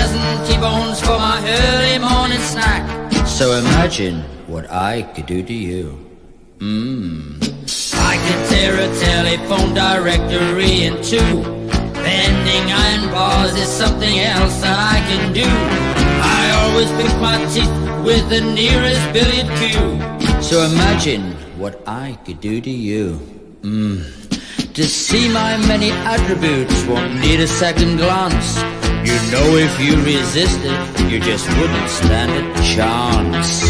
dozen T-bones for my early morning snack. So imagine what I could do to you. I could tear a telephone directory in two. Bending iron bars is something else that I can do. I always pick my teeth with the nearest billiard cue. So imagine what I could do to you. To see my many attributes won't need a second glance. You know if you resisted, you just wouldn't stand a chance.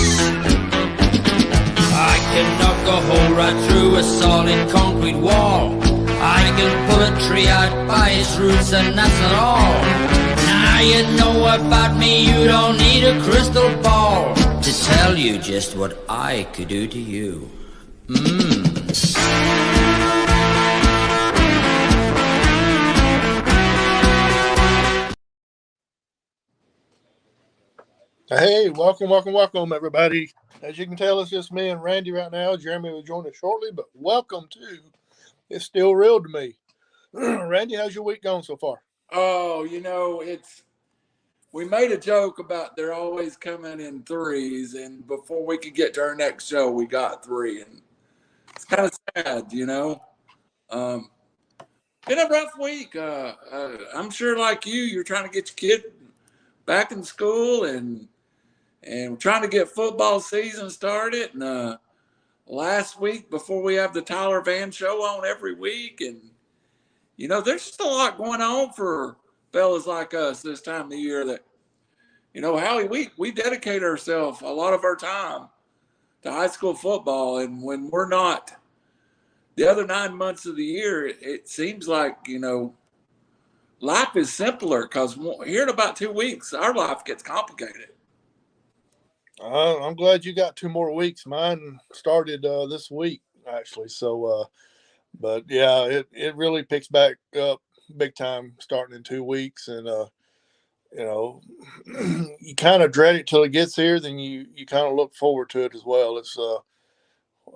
I can knock a hole right through a solid concrete wall. I can pull a tree out by its roots and that's not all. Now you know about me, you don't need a crystal ball to tell you just what I could do to you. Hey, welcome, everybody. As you can tell, it's just me and Randy right now. Jeremy will join us shortly, but welcome to It's Still Real to Me. Randy, how's your week going so far? Oh, we made a joke about they're always coming in threes, and before we could get to our next show, we got three, and it's kind of sad, Been a rough week. I'm sure, like you're trying to get your kid back in school and trying to get football season started. And last week, before we have the Tyler Van show on every week, and there's just a lot going on for fellas like us this time of the year. That Howie, we dedicate ourselves a lot of our time to high school football, and when we're not the other 9 months of the year, it seems like life is simpler, because here in about 2 weeks, our life gets complicated. I'm glad you got 2 more weeks. Mine started this week, actually. So, but yeah, it really picks back up big time starting in 2 weeks. And, you kind of dread it till it gets here. Then you kind of look forward to it as well. It's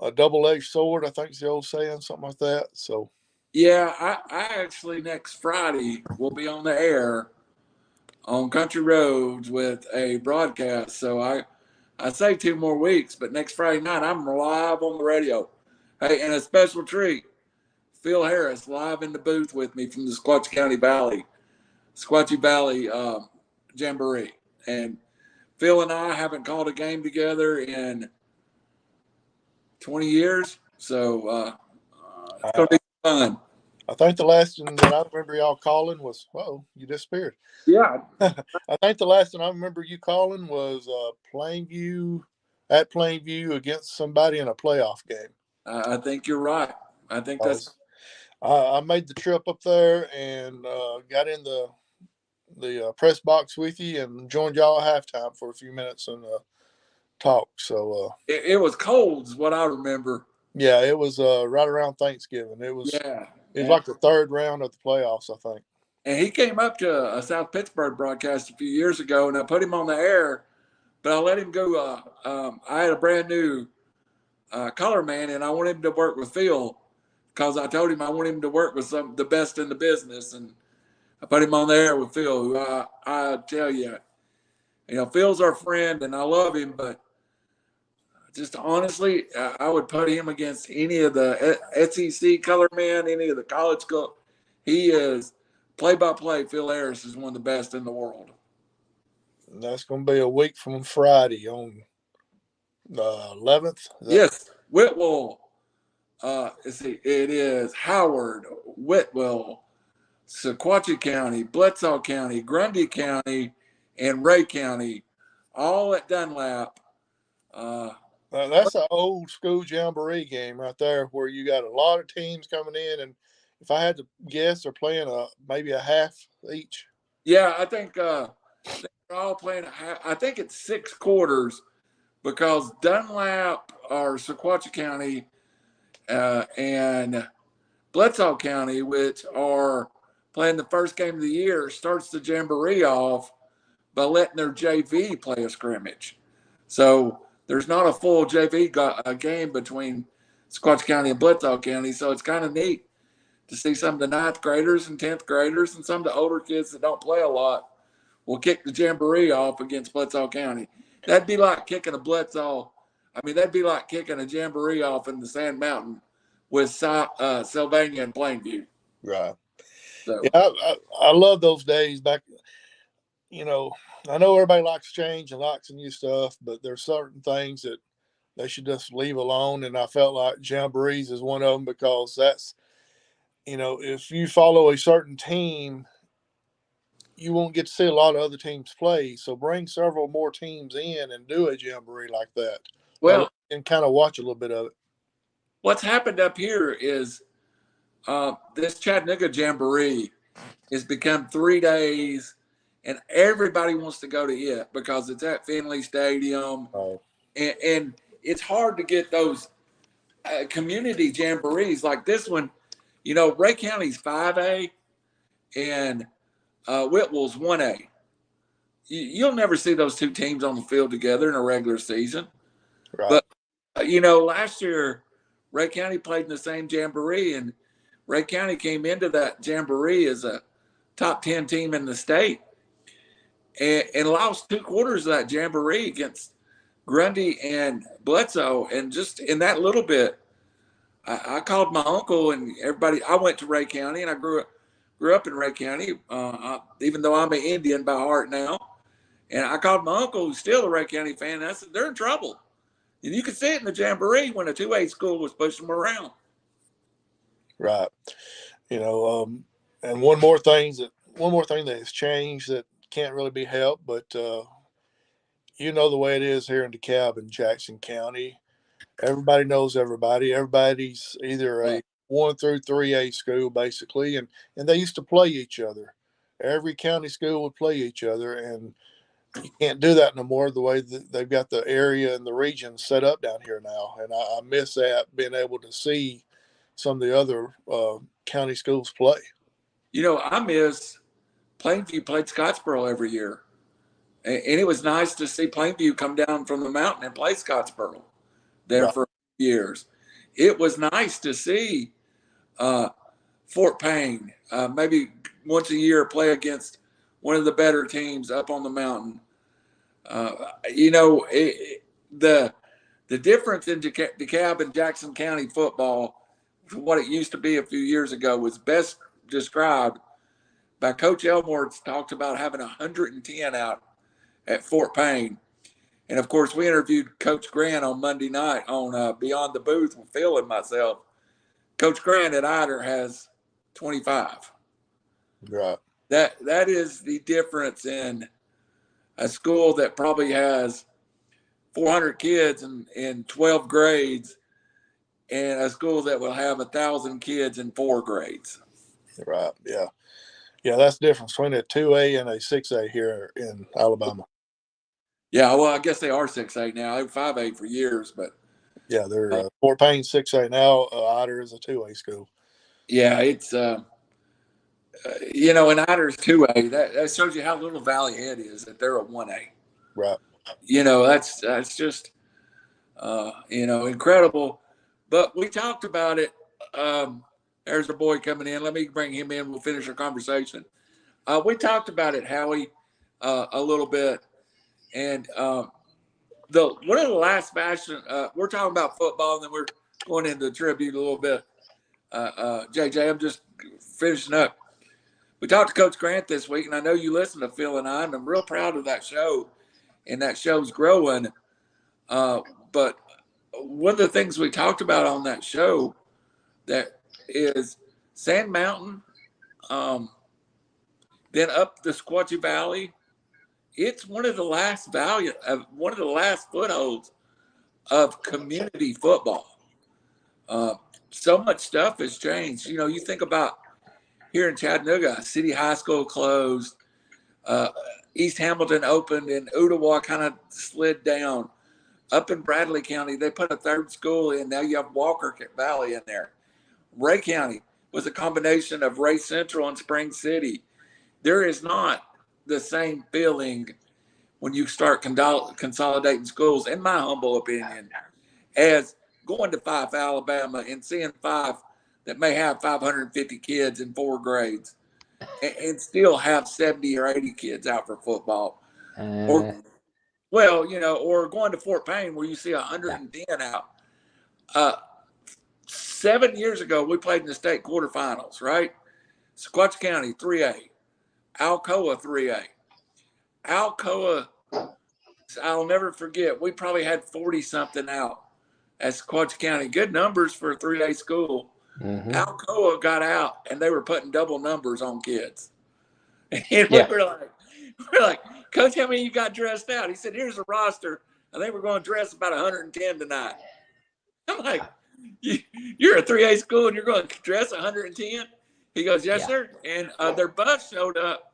a double-edged sword, I think is the old saying, something like that. So, yeah, I actually next Friday will be on the air on Country Roads with a broadcast. So I say 2 more weeks, but next Friday night I'm live on the radio. Hey, and a special treat, Phil Harris live in the booth with me from the Sequatchie Valley Jamboree. And Phil and I haven't called a game together in 20 years, so it's going to be fun. I think the last one that I remember y'all calling was, you disappeared. Yeah. I think the last one I remember you calling was Plainview against somebody in a playoff game. I think you're right. I think that's. I made the trip up there and got in the press box with you and joined y'all at halftime for a few minutes and talk. So it was cold, is what I remember. Yeah, it was right around Thanksgiving. It was. Yeah. It was like the third round of the playoffs, I think. And he came up to a South Pittsburgh broadcast a few years ago, and I put him on the air, but I let him go. I had a brand new color man, and I wanted him to work with Phil, because I told him I want him to work with the best in the business, and I put him on the air with Phil, who I tell you, Phil's our friend, and I love him, but just honestly, I would put him against any of the SEC color men, any of the college color. He is play-by-play. Phil Harris is one of the best in the world. And that's going to be a week from Friday on the 11th. Yes, Whitwell. It is Howard, Whitwell, Sequatchie County, Bledsoe County, Grundy County, and Ray County, all at Dunlap. That's an old school jamboree game right there, where you got a lot of teams coming in, and if I had to guess, they're playing maybe a half each. Yeah, I think they're all playing a half. I think it's 6 quarters, because Dunlap or Sequatchie County and Bledsoe County, which are playing the first game of the year, starts the jamboree off by letting their JV play a scrimmage. So there's not a full JV game between Sequatchie County and Bledsoe County, so it's kind of neat to see some of the 9th graders and 10th graders and some of the older kids that don't play a lot will kick the jamboree off against Bledsoe County. That'd be like kicking a Bledsoe. I mean, that'd be like kicking a jamboree off in the Sand Mountain with Sylvania and Plainview. Right. So, Yeah, I love those days back. You know, I know everybody likes change and likes new stuff, but there's certain things that they should just leave alone. And I felt like jamborees is one of them, because that's, if you follow a certain team, you won't get to see a lot of other teams play. So bring several more teams in and do a jamboree like that. well, And kind of watch a little bit of it. what's happened up here is this Chattanooga jamboree has become 3 days, and everybody wants to go to it because it's at Finley Stadium. Oh. And it's hard to get those community jamborees like this one. Ray County's 5A and Whitwell's 1A. You'll never see those two teams on the field together in a regular season. Right. But, last year, Ray County played in the same jamboree, and Ray County came into that jamboree as a top 10 team in the state and lost 2 quarters of that jamboree against Grundy and Bledsoe. And just in that little bit, I called my uncle and everybody. I went to Ray County, and I grew up in Ray County, even though I'm an Indian by heart now. And I called my uncle, who's still a Ray County fan, and I said, they're in trouble. And you could see it in the jamboree when a 2A school was pushing them around. Right. And one more thing that has changed that can't really be helped, but the way it is here in DeKalb and Jackson County. Everybody knows everybody. Everybody's either a 1 through 3A school, basically, and they used to play each other. Every county school would play each other, and you can't do that no more, the way that they've got the area and the region set up down here now. And I miss that, being able to see some of the other county schools play. I miss Plainview played Scottsboro every year. And it was nice to see Plainview come down from the mountain and play Scottsboro there for years. It was nice to see Fort Payne maybe once a year play against one of the better teams up on the mountain. The difference in DeKalb and Jackson County football, what it used to be a few years ago, was best described by Coach Elmore. Talked about having 110 out at Fort Payne. And, of course, we interviewed Coach Grant on Monday night on Beyond the Booth with Phil and myself. Coach Grant at Ider has 25. Right. That is the difference in a school that probably has 400 kids in 12 grades and a school that will have 1,000 kids in 4 grades. Right. Yeah. Yeah, that's the difference between a 2A and a 6A here in Alabama. Yeah, well, I guess they are 6A now. They were 5A for years, but yeah, they're Fort Payne 6A now. Ider is a 2A school. Yeah, it's and Ider's 2A. That shows you how little Valley Head is, that they're a 1A. Right. That's just incredible. But we talked about it. There's a boy coming in. Let me bring him in. We'll finish our conversation. We talked about it, Howie, a little bit. And one of the last fashion, we're talking about football, and then we're going into the tribute a little bit. JJ, I'm just finishing up. We talked to Coach Grant this week, and I know you listen to Phil and I, and I'm real proud of that show, and that show's growing. But one of the things we talked about on that show that is Sand Mountain, then up the Squatchy Valley. It's one of the last footholds of community football. So much stuff has changed. You think about here in Chattanooga, City High School closed, East Hamilton opened, and Ottawa kind of slid down. Up in Bradley County, they put a 3rd school in. Now you have Walker Valley in there. Ray County was a combination of Ray Central and Spring City. There is not the same feeling when you start consolidating schools, in my humble opinion, as going to Fife, Alabama, and seeing Fife that may have 550 kids in 4 grades. and still have 70 or 80 kids out for football. Or, Uh, well, or going to Fort Payne where you see 110 out. 7 years ago, we played in the state quarterfinals, right? Sequatchie County, 3A. Alcoa, 3A. Alcoa, I'll never forget, we probably had 40-something out at Sequatchie County. Good numbers for a 3A school. Alcoa got out, and they were putting double numbers on kids. And we were like, Coach, how many you got dressed out? He said, here's a roster. I think we're going to dress about 110 tonight. I'm like, you're a 3A school and you're going to dress 110? He goes, yes, sir. And their bus showed up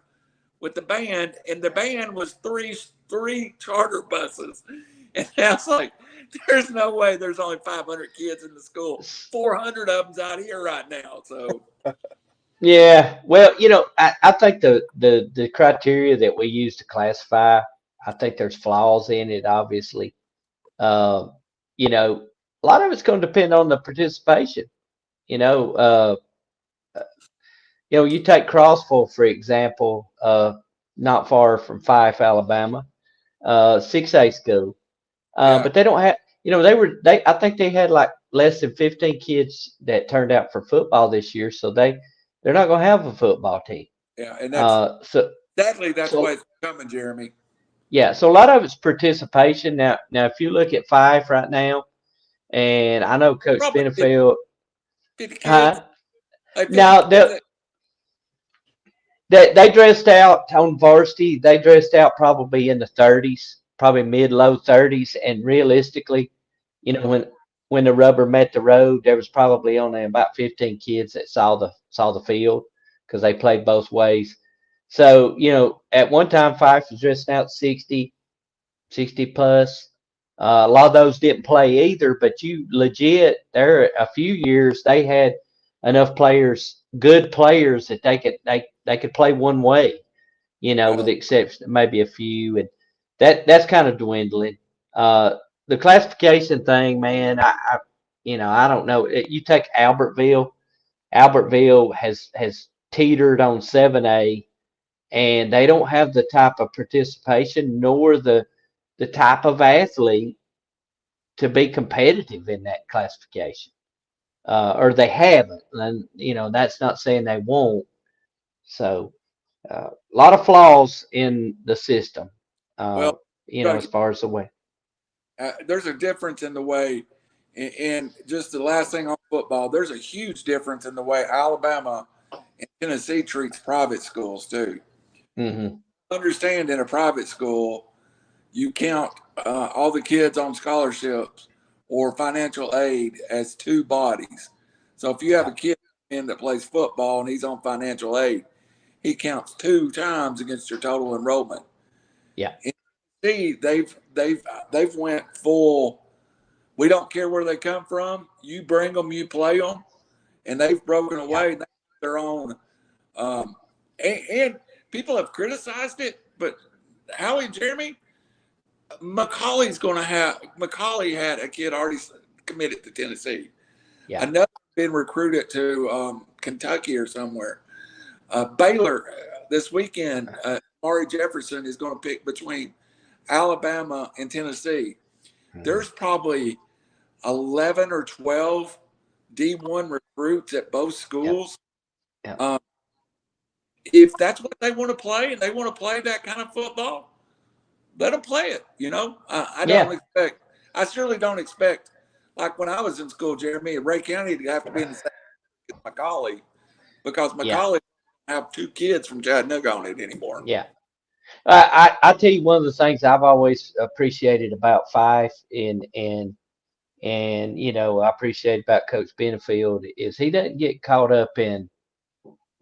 with the band, and the band was three charter buses. And I was like, there's no way there's only 500 kids in the school. 400 of them's out here right now. So, yeah. Well, I think the criteria that we use to classify, I think there's flaws in it, obviously. A lot of it's going to depend on the participation. You take Crossville, for example, not far from Fife, Alabama, 6A school. But they don't have, I think they had like less than 15 kids that turned out for football this year. So they're not going to have a football team. Yeah. And that's so, why it's coming, Jeremy. Yeah. So a lot of it's participation. Now, if you look at Fife right now, and I know Coach Benefield. 50 kids. Now, they dressed out on varsity. They dressed out probably in the 30s, probably mid-low 30s. And realistically, when the rubber met the road, there was probably only about 15 kids that saw the field because they played both ways. So, at one time, Fife was dressing out 60 plus. A lot of those didn't play either, but there a few years they had enough players, good players, that they could play one way, with the exception of maybe a few, and that's kind of dwindling. The classification thing, man, I don't know. You take Albertville. Albertville has teetered on 7A, and they don't have the type of participation nor the type of athlete to be competitive in that classification, or they haven't. And that's not saying they won't. So a lot of flaws in the system. As far as the way. There's a difference in the way, and just the last thing on football, there's a huge difference in the way Alabama and Tennessee treats private schools too. Understand, in a private school, you count all the kids on scholarships or financial aid as two bodies. So if you have a kid that plays football and he's on financial aid, he counts 2 times against your total enrollment. Yeah. See, they've went full. We don't care where they come from. You bring them, you play them, and they've broken away. They have their own. And people have criticized it, but Howie and Jeremy, Macaulay had a kid already committed to Tennessee. Yeah. Another been recruited to Kentucky or somewhere. Baylor this weekend, Mari Jefferson is going to pick between Alabama and Tennessee. There's probably 11 or 12 D1 recruits at both schools. Yeah. If that's what they want to play and they want to play that kind of football, let them play it. I certainly don't expect, like when I was in school, Jeremy, in Ray County, to have to be in the same as Macaulay, because Macaulay have 2 kids from Chattanooga on it anymore. Yeah. I tell you, one of the things I've always appreciated about Fife and I appreciate about Coach Benefield is he doesn't get caught up in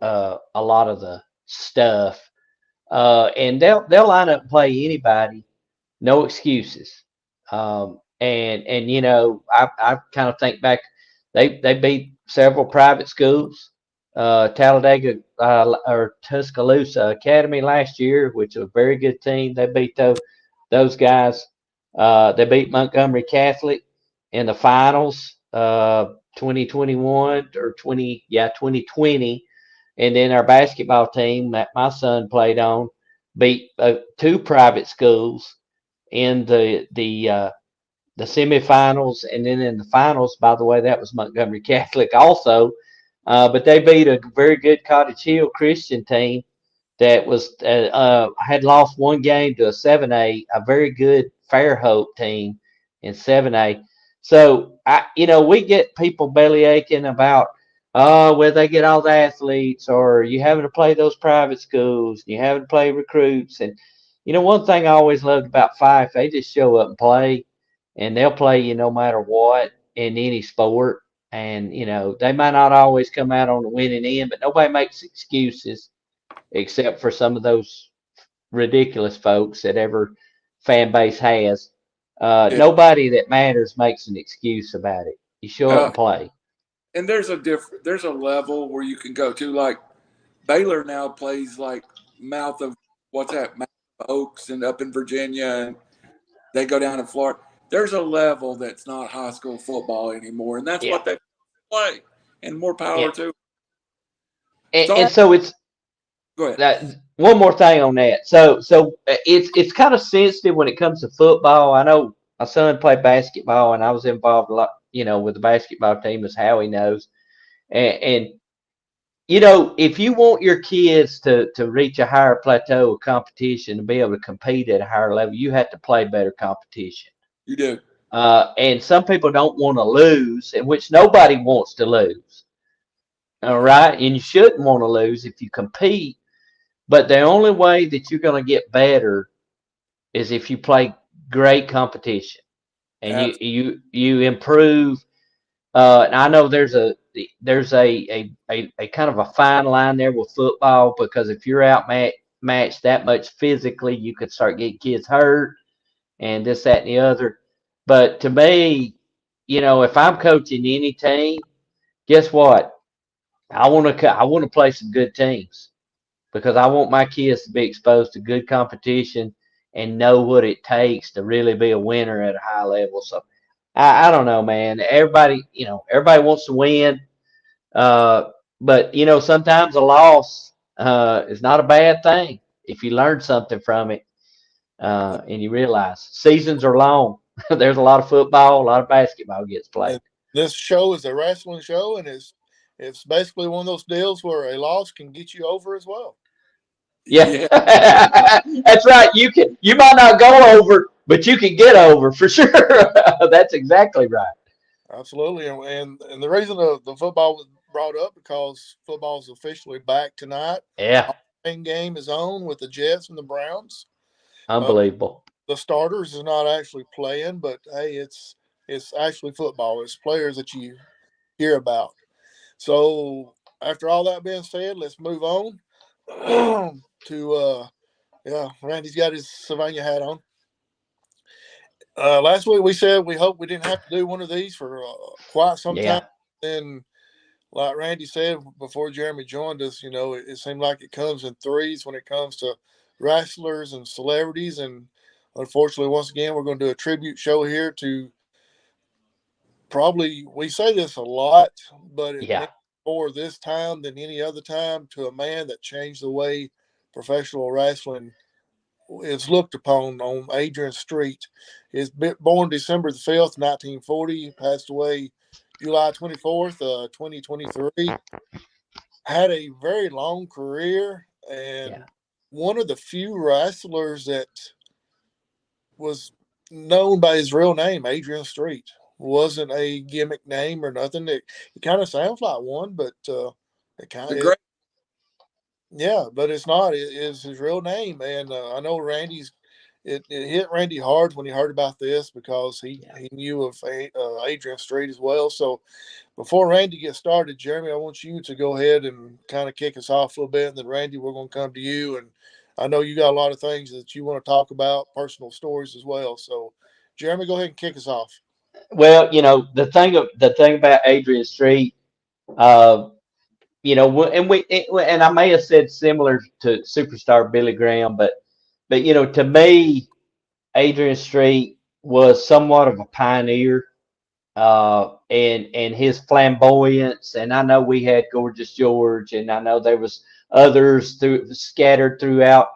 a lot of the stuff, and they'll line up and play anybody, no excuses. I kind of think back, they beat several private schools. Talladega or Tuscaloosa Academy last year, which was a very good team. They beat those guys. They beat Montgomery Catholic in the finals, 2021 or 2020. And then our basketball team that my son played on beat two private schools in the semifinals, and then in the finals. By the way, that was Montgomery Catholic also, but they beat a very good Cottage Hill Christian team that was had lost one game to a 7A, a very good Fairhope team in 7A. So we get people belly aching about, oh, well, they get all the athletes, or you having to play those private schools, and you having to play recruits. And one thing I always loved about Fife, they just show up and play, and they'll play you no matter what in any sport. And they might not always come out on the winning end, but nobody makes excuses except for some of those ridiculous folks that every fan base has. Yeah. Nobody that matters makes an excuse about it. You show up and play. And there's a level where you can go to. Like Baylor now plays like Mouth of Oaks and up in Virginia, and they go down to Florida. There's a level that's not high school football anymore, and that's what they play. And more power to. And so it's. Go ahead. One more thing on that. So it's kind of sensitive when it comes to football. I know my son played basketball, and I was involved a lot, with the basketball team, as Howie knows. And if you want your kids to reach a higher plateau of competition and be able to compete at a higher level, you have to play better competition. You do. And some people don't want to lose, in which nobody wants to lose. All right, and you shouldn't want to lose if you compete. But the only way that you're going to get better is if you play great competition and you improve. And I know there's a kind of a fine line there with football, because if you're outmatched that much physically, you could start getting kids hurt and this, that, and the other. But to me, if I'm coaching any team, guess what? I want to play some good teams, because I want my kids to be exposed to good competition and know what it takes to really be a winner at a high level. So I don't know, man. Everybody wants to win. But sometimes a loss is not a bad thing if you learn something from it, and you realize seasons are long. There's a lot of football, a lot of basketball gets played. This show is a wrestling show, and it's basically one of those deals where a loss can get you over as well. Yeah. That's right. You might not go over, but you can get over for sure. That's exactly right. Absolutely. And the reason the football was brought up, because football is officially back tonight. Yeah. The game is on with the Jets and the Browns. Unbelievable. The starters is not actually playing, but hey, it's actually football. It's players that you hear about. So after all that being said, let's move on to Randy's got his Sylvania hat on. Last week we said we hope we didn't have to do one of these for quite some time. And like Randy said before Jeremy joined us, it seemed like it comes in threes when it comes to wrestlers and celebrities. And unfortunately, once again, we're going to do a tribute show here to probably, we say this a lot, but it more this time than any other time, to a man that changed the way professional wrestling is looked upon on Adrian Street. He's born December the 5th, 1940. He passed away July 24th, 2023. Had a very long career, and one of the few wrestlers that was known by his real name, Adrian Street. Wasn't a gimmick name or nothing. It kind of sounds like one, but it kind of but it's not. It is his real name, and I know Randy's. It hit Randy hard when he heard about this, because he knew of Adrian Street as well. So before Randy gets started, Jeremy, I want you to go ahead and kind of kick us off a little bit, and then Randy, we're going to come to you. And I know you got a lot of things that you want to talk about, personal stories as well. So Jeremy, go ahead and kick us off. Well, the thing about Adrian Street, and I may have said similar to superstar Billy Graham, but to me, Adrian Street was somewhat of a pioneer. and his flamboyance. And I know we had Gorgeous George, and I know there was others scattered throughout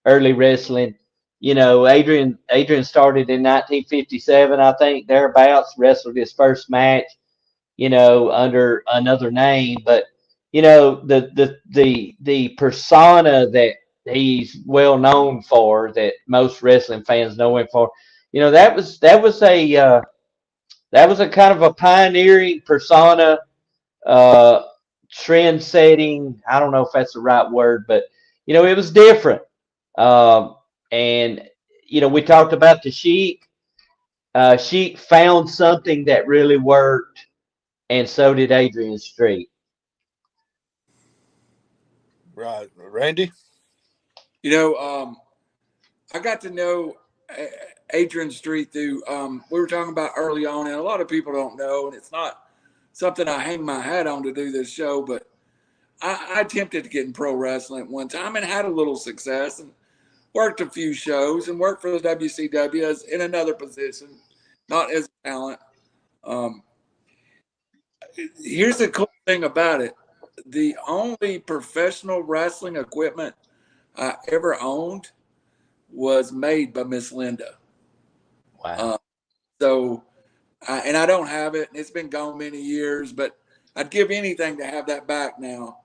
early wrestling. You know, Adrian started in 1957, I think, thereabouts. Wrestled his first match, you know, under another name, but you know the persona that he's well known for, that most wrestling fans know him for, you know, that was a kind of a pioneering persona, uh, trend setting. I don't know if that's the right word, but you know, it was different. Um, and you know, we talked about the Sheik. Sheik found something that really worked, and so did Adrian Street. Right, Randy. You know, I got to know Adrian Street through, we were talking about early on, and a lot of people don't know, and it's not something I hang my hat on to do this show, but I attempted to get in pro wrestling at one time and had a little success and worked a few shows and worked for the WCW as in another position, not as a talent. Um, Here's the cool thing about it. The only professional wrestling equipment I ever owned was made by Miss Linda. Wow. So, and I don't have it. It's been gone many years, but I'd give anything to have that back now.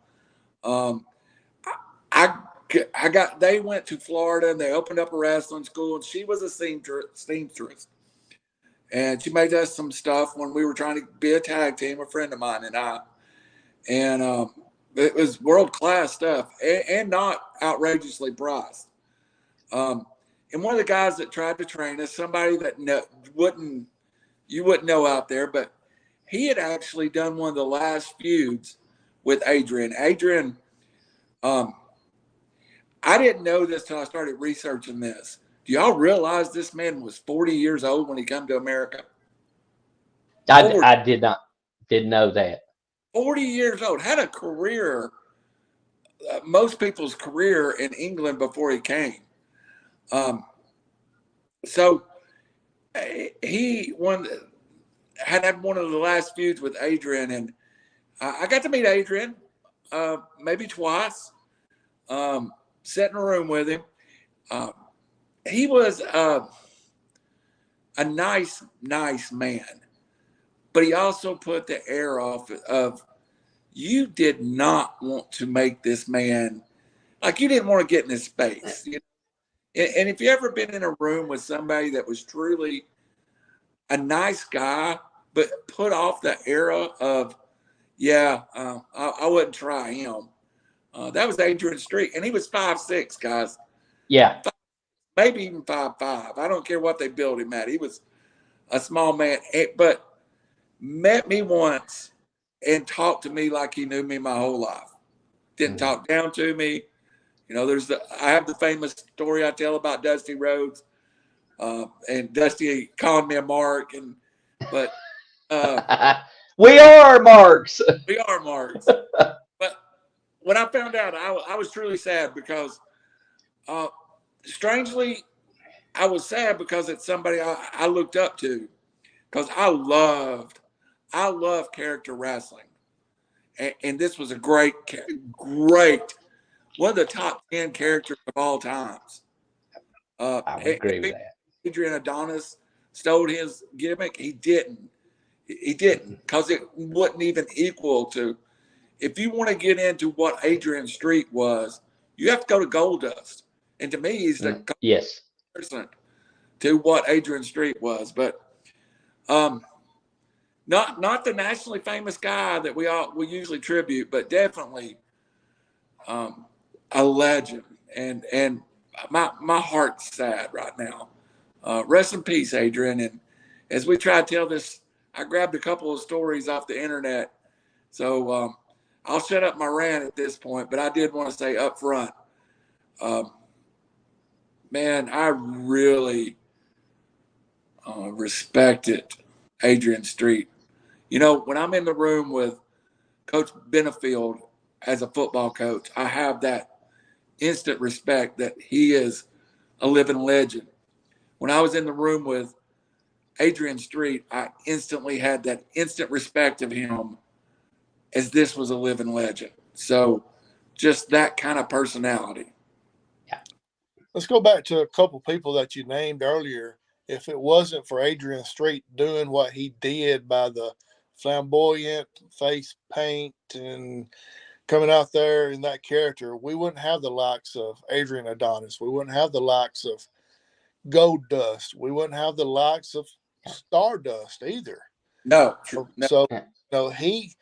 Um, I got, they went to Florida and they opened up a wrestling school, and she was a seamstress. And she made us some stuff when we were trying to be a tag team, a friend of mine and I. And it was world class stuff and not outrageously priced. And one of the guys that tried to train us, somebody that you wouldn't know out there, but he had actually done one of the last feuds with Adrian. Adrian, I didn't know this till I started researching this. Do y'all realize this man was 40 years old when he came to America? I didn't know that. 40 years old, had a career, most people's career in England before he came. So he had one of the last feuds with Adrian, and I got to meet Adrian maybe twice. Sat in a room with him. He was a nice man, but he also put the air off of, you did not want to make this man, like, you didn't want to get in his space. You know? And if you ever been in a room with somebody that was truly a nice guy, but put off the era of, I wouldn't try him. That was Adrian Street, and he was 5'6", guys. Yeah. Maybe even 5'5". I don't care what they built him at. He was a small man, but met me once and talked to me like he knew me my whole life. Didn't talk down to me. You know, I have the famous story I tell about Dusty Rhodes, and Dusty calling me a mark, but we are marks. We are marks. But when I found out, I was truly sad because, strangely, I was sad because it's somebody I looked up to, because I love character wrestling, and this was a great, one of the top 10 characters of all times. I would agree with that. Adrian Adonis stole his gimmick. He didn't, because it wouldn't even equal to. If you want to get into what Adrian Street was, you have to go to Goldust, and to me, he's the yes person to what Adrian Street was. But not the nationally famous guy that we usually tribute, but definitely a legend. And my heart's sad right now. Rest in peace, Adrian. And as we try to tell this, I grabbed a couple of stories off the internet. So I'll shut up my rant at this point, but I did want to say up front, man, I really respected Adrian Street. You know, when I'm in the room with Coach Benefield as a football coach, I have that instant respect that he is a living legend. When I was in the room with Adrian Street, I instantly had that instant respect of him as this was a living legend. So just that kind of personality. Let's go back to a couple people that you named earlier. If it wasn't for Adrian Street doing what he did by the flamboyant face paint and coming out there in that character, we wouldn't have the likes of Adrian Adonis. We wouldn't have the likes of Gold Dust. We wouldn't have the likes of Stardust either. No. So no, he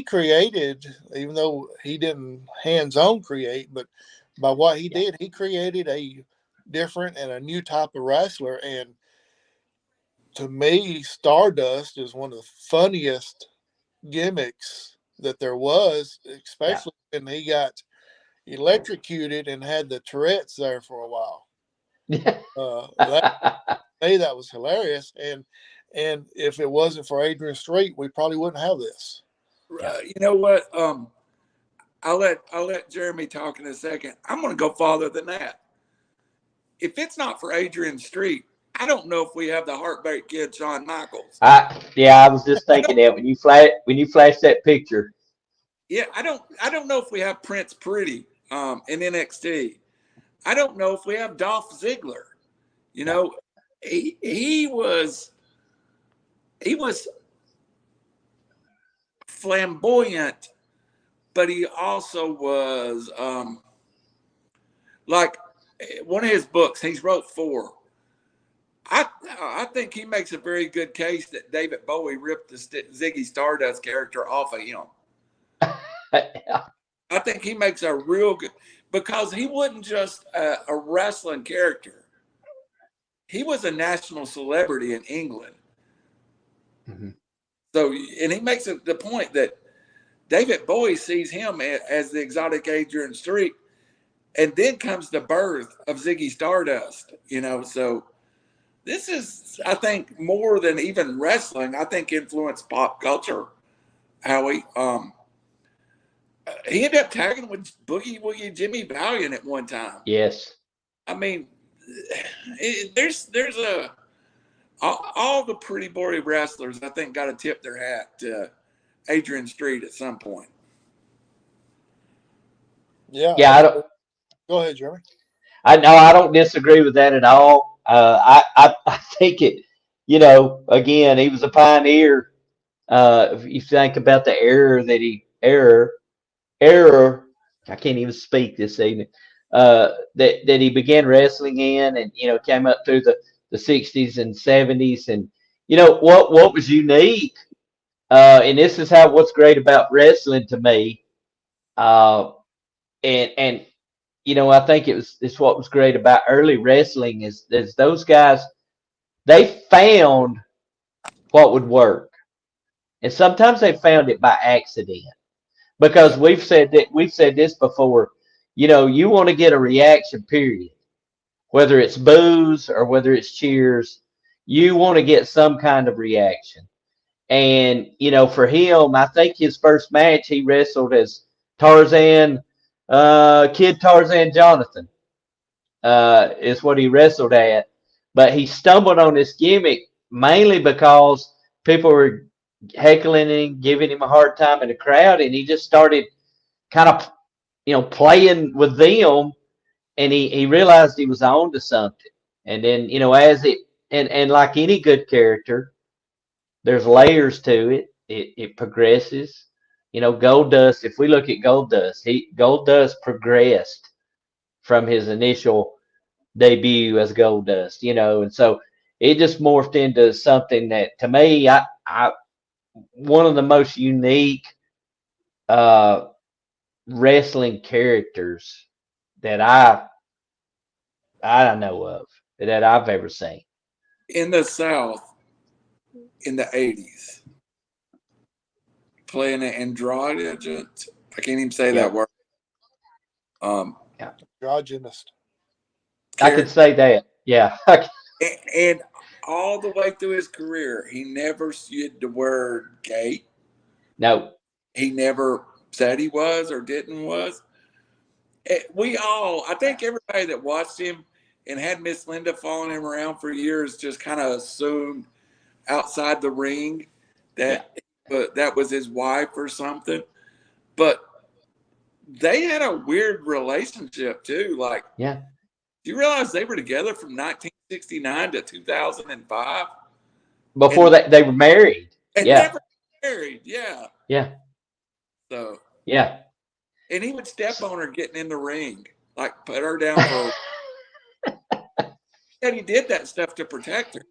created, even though he didn't hands-on create, but by what he did, he created a different and a new type of wrestler. And to me, Stardust is one of the funniest gimmicks that there was, especially when he got electrocuted and had the Tourette's there for a while. That was hilarious. And if it wasn't for Adrian Street, we probably wouldn't have this. You know what? I'll let Jeremy talk in a second. I'm going to go farther than that. If it's not for Adrian Street, I don't know if we have the Heartbreak Kid, Shawn Michaels. I was just thinking that when you flash that picture. Yeah, I don't know if we have Prince Pretty in NXT. I don't know if we have Dolph Ziggler. You know, he was flamboyant, but he also was like one of his books. He's wrote 4. I think he makes a very good case that David Bowie ripped the Ziggy Stardust character off of him. I think he makes a real good, because he wasn't just a wrestling character. He was a national celebrity in England. Mm-hmm. So, and he makes the point that David Bowie sees him as the exotic Adrian Street, and then comes the birth of Ziggy Stardust, you know. So this is, I think, more than even wrestling, I think influenced pop culture. Howie, he ended up tagging with Boogie Woogie Jimmy Valiant at one time. Yes. I mean, there's all the pretty boy wrestlers, I think, got to tip their hat to Adrian Street at some point. Yeah. Yeah. I don't. Go ahead, Jeremy. I don't disagree with that at all. I think it. You know, again, he was a pioneer. If you think about the error. I can't even speak this evening. That he began wrestling in, and you know, came up through the 60s and 70s, and you know what was unique, and this is what's great about wrestling to me, and you know, I think it's what was great about early wrestling is those guys, they found what would work, and sometimes they found it by accident. Because we've said this before, you know, you want to get a reaction, period. Whether it's boos or whether it's cheers, you want to get some kind of reaction. And, you know, for him, I think his first match, he wrestled as Tarzan, Kid Tarzan Jonathan, is what he wrestled at. But he stumbled on this gimmick mainly because people were heckling him, giving him a hard time in the crowd, and he just started kind of, you know, playing with them, and he realized he was on to something. And then, you know, and like any good character, there's layers to it. It progresses. You know, Goldust, if we look at Goldust progressed from his initial debut as Goldust, you know, and so it just morphed into something that, to me, I one of the most unique wrestling characters that I know of, that I've ever seen. In the South, in the 80s, playing an androgynous, I can't even say that word. Androgynous. I could say that. Yeah. And all the way through his career, he never used the word gay. No. He never said he was or didn't was. I think everybody that watched him and had Miss Linda following him around for years just kind of assumed outside the ring that that was his wife or something. But they had a weird relationship too. Like, Yeah. do you realize they were together from 1969 to 2005? Before And they were married. Yeah. never married. Yeah. Yeah. So, Yeah. and he would step on her getting in the ring, like put her down for. And he did that stuff to protect her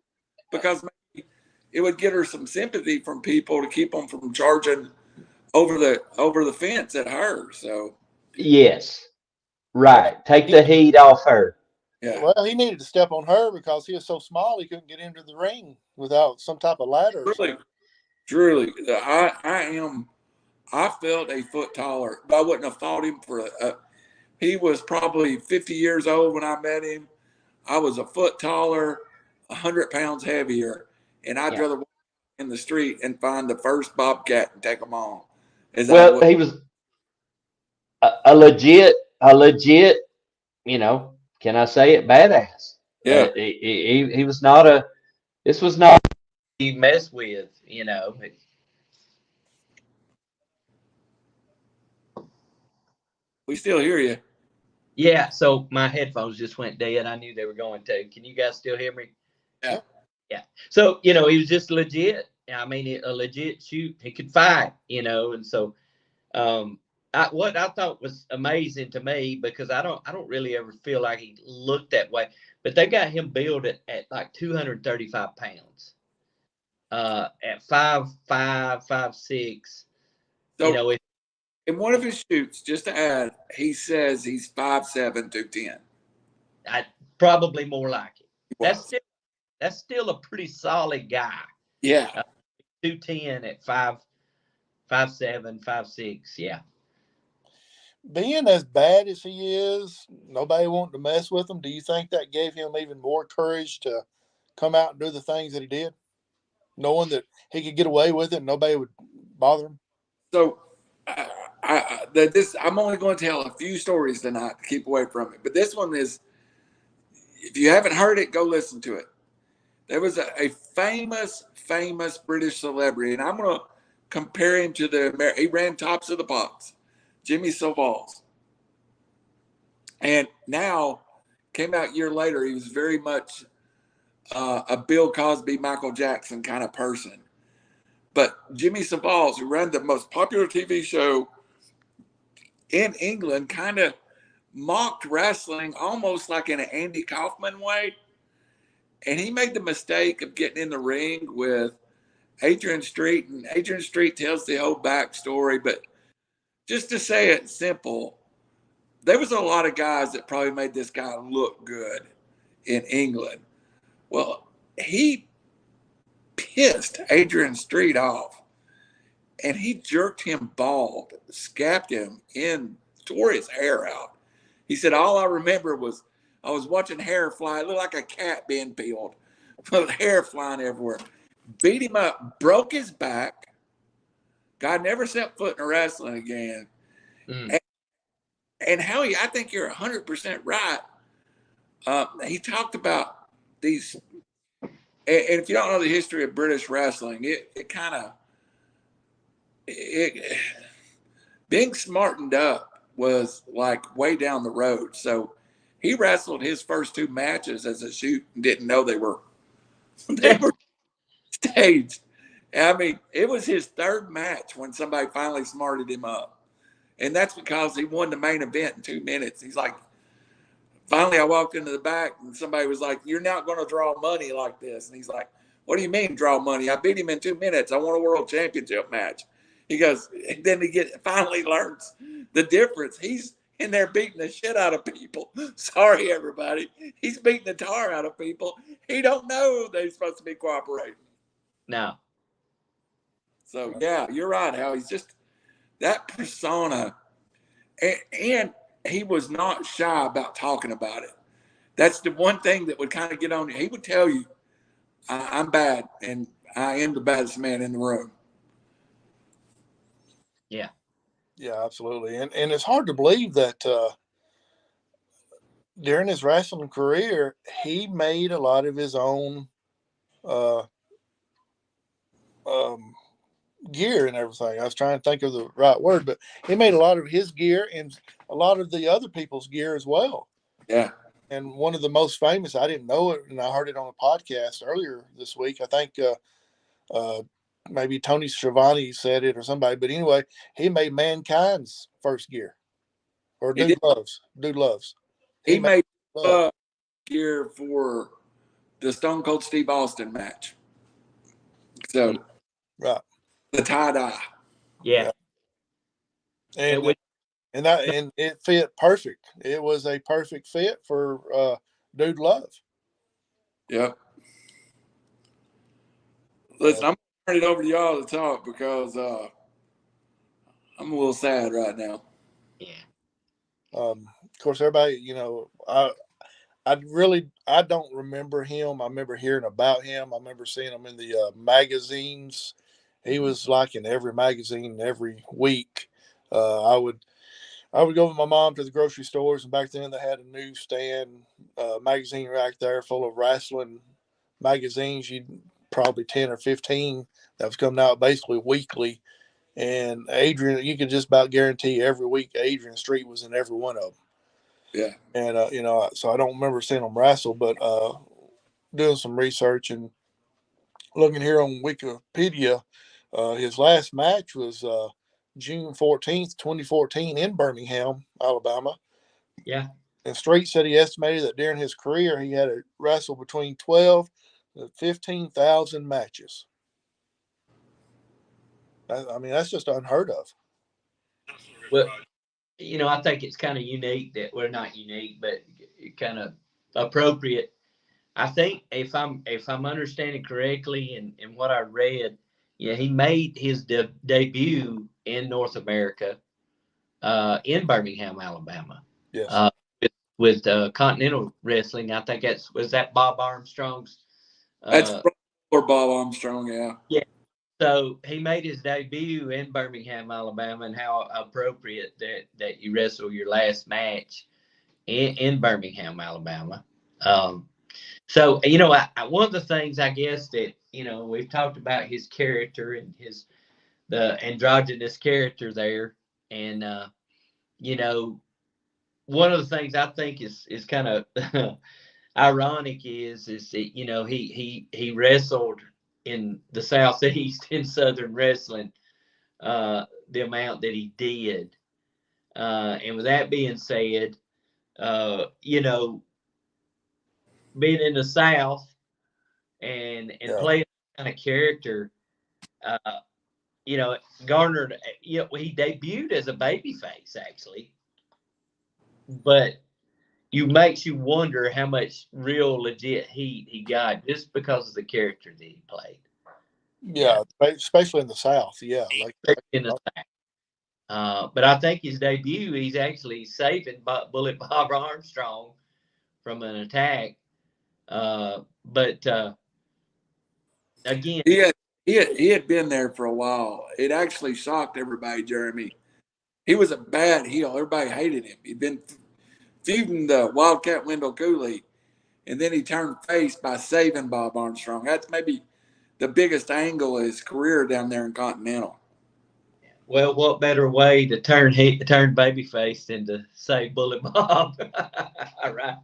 because maybe it would get her some sympathy from people to keep them from charging over the fence at her. So Yes. Well, Right. Take the heat off her. yeah, well, he needed to step on her because he was so small he couldn't get into the ring without some type of ladder or something. truly, I felt a foot taller. I wouldn't have fought him for he was probably 50 years old when I met him. I was a foot taller, 100 pounds heavier, and I'd Yeah. rather walk in the street and find the first bobcat and take them on. As I Well, would. he was a legit, you know, can I say it, badass. Yeah. He was not a, this was not he mess with, you know. We still hear you. Yeah, so my headphones just went dead. I knew they were going to. Can you guys still hear me? Yeah. Yeah. So, you know, he was just legit. I mean, a legit shoot. He could fight, you know, and so what I thought was amazing to me, because I don't really ever feel like he looked that way, but they got him billed at like 235 pounds. At 5'5", 5'6", you So know, in one of his shoots, just to add, he says he's 5'7", 210. I probably more like it. He was. That's still a pretty solid guy. Yeah. 210 at 5'7", 5'6". Yeah. Being as bad as he is, nobody wanted to mess with him. Do you think that gave him even more courage to come out and do the things that he did, knowing that he could get away with it and nobody would bother him? So I'm only going to tell a few stories tonight to keep away from it. But this one is, if you haven't heard it, go listen to it. There was a famous British celebrity, and I'm going to compare him to he ran Tops of the Pops, Jimmy Savalls. And now, came out a year later, he was very much a Bill Cosby, Michael Jackson kind of person. But Jimmy Savalls, who ran the most popular TV show in England, kind of mocked wrestling almost like in an Andy Kaufman way. And he made the mistake of getting in the ring with Adrian Street. And Adrian Street tells the whole backstory. But just to say it simple, there was a lot of guys that probably made this guy look good in England. Well, he pissed Adrian Street off, and he jerked him bald, scabbed him in, tore his hair out. He said, all I remember was I was watching hair fly. It looked like a cat being peeled, with hair flying everywhere. Beat him up, broke his back. Guy never set foot in a wrestling again. And Howie, I think you're 100% right. He talked about these, and if you don't know the history of British wrestling, it kind of, being smartened up was like way down the road. So he wrestled his first two matches as a shoot and didn't know they were staged. I mean, it was his third match when somebody finally smarted him up. And that's because he won the main event in 2 minutes. He's like, finally I walked into the back and somebody was like, you're not going to draw money like this. And he's like, what do you mean draw money? I beat him in 2 minutes. I won a world championship match. He goes, and then finally learns the difference. He's in there beating the shit out of people. Sorry, everybody. He's beating the tar out of people. He don't know they're supposed to be cooperating. No. So, yeah, you're right, Hal. He's just that persona. And he was not shy about talking about it. That's the one thing that would kind of get on you. He would tell you, I'm bad, and I am the baddest man in the room. Yeah. Yeah, absolutely. And it's hard to believe that during his wrestling career, he made a lot of his own gear and everything. I was trying to think of the right word, but he made a lot of his gear and a lot of the other people's gear as well. Yeah. And one of the most famous, I didn't know it, and I heard it on a podcast earlier this week. I think maybe Tony Schiavone said it or somebody, but anyway, he made Mankind's first gear, or He Dude did. Loves. Dude Loves. He made Love. gear for the Stone Cold Steve Austin match. So Right. the tie-dye. Yeah. And and it fit perfect. It was a perfect fit for Dude Love. Yep. Listen, I'm going to turn it over to y'all to talk because I'm a little sad right now. Yeah. Of course, everybody, I don't remember him. I remember hearing about him. I remember seeing him in the magazines. He was like in every magazine every week. I would go with my mom to the grocery stores, and back then they had a newsstand magazine rack there full of wrestling magazines. You'd probably 10 or 15 that was coming out basically weekly. And Adrian, you could just about guarantee every week Adrian Street was in every one of them. Yeah. And, so I don't remember seeing him wrestle, but doing some research and looking here on Wikipedia, his last match was June 14th, 2014 in Birmingham, Alabama. Yeah. And Street said he estimated that during his career, he had to wrestle between 12 to 15,000 matches. I mean, that's just unheard of. Well, I think it's kind of unique that we're not unique, but kind of appropriate. I think if I'm understanding correctly and what I read, he made his debut in North America, in Birmingham, Alabama. Yes. With Continental Wrestling. I think was that Bob Armstrong's. That's for Bob Armstrong, yeah. Yeah. So he made his debut in Birmingham, Alabama, and how appropriate that you wrestle your last match in Birmingham, Alabama. So, one of the things I guess that, we've talked about his character and the androgynous character there. And, one of the things I think is kind of ironic is that, he wrestled in the Southeast in Southern wrestling, the amount that he did. And with that being said, being in the South and playing that kind of character, garnered, he debuted as a babyface actually, but makes you wonder how much real legit he got just because of the character that he played. Yeah, especially in the South. Yeah, in the South. But I think his debut, he's actually saving Bullet Bob Armstrong from an attack. But again, he had been there for a while. It actually shocked everybody, Jeremy. He was a bad heel. Everybody hated him. He'd been feuding the Wildcat Wendell Cooley, and then he turned face by saving Bob Armstrong. That's maybe the biggest angle of his career down there in Continental. Well, what better way to turn babyface than to save Bullet Bob? Right.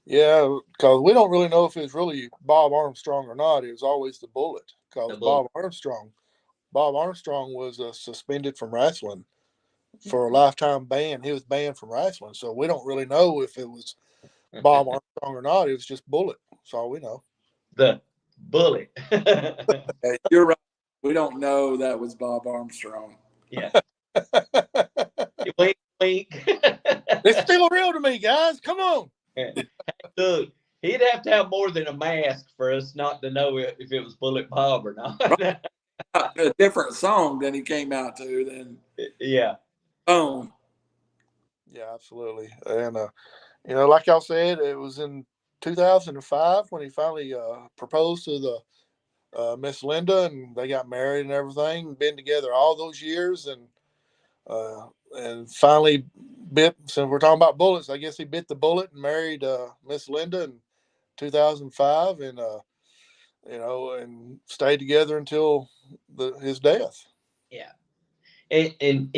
Yeah, because we don't really know if it's really Bob Armstrong or not. It was always the Bullet, because Bob Armstrong was suspended from wrestling for a lifetime ban. He was banned from wrestling, so we don't really know if it was Bob Armstrong or not. It was just Bullet. That's all we know. The Bullet. You're right. We don't know that was Bob Armstrong. Yeah. Wink, wink. It's still real to me, guys. Come on. Look, he'd have to have more than a mask for us not to know if it was Bullet Bob or not. A different song than he came out to then. Yeah. Yeah, absolutely. And like y'all said, it was in 2005 when he finally proposed to the Miss Linda, and they got married and everything. Been together all those years, and finally bit. Since we're talking about bullets, I guess he bit the bullet and married Miss Linda in 2005, and and stayed together until his death. Yeah. And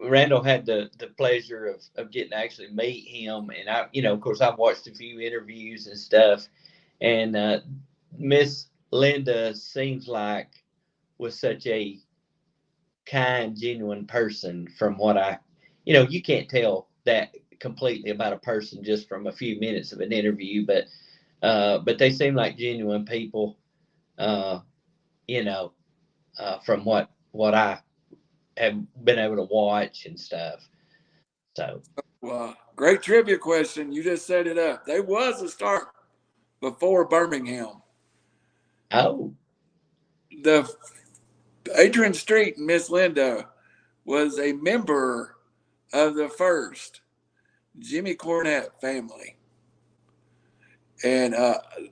Randall had the pleasure of getting to actually meet him. And I, of course, I've watched a few interviews and stuff. And Miss Linda seems like was such a kind, genuine person from what you can't tell that completely about a person just from a few minutes of an interview, but they seem like genuine people, from what I have been able to watch and stuff. So, Well, great trivia question. You just set it up. They was a start before Birmingham. oh, The Adrian Street and Miss Linda was a member of the first Jimmy Cornette family. And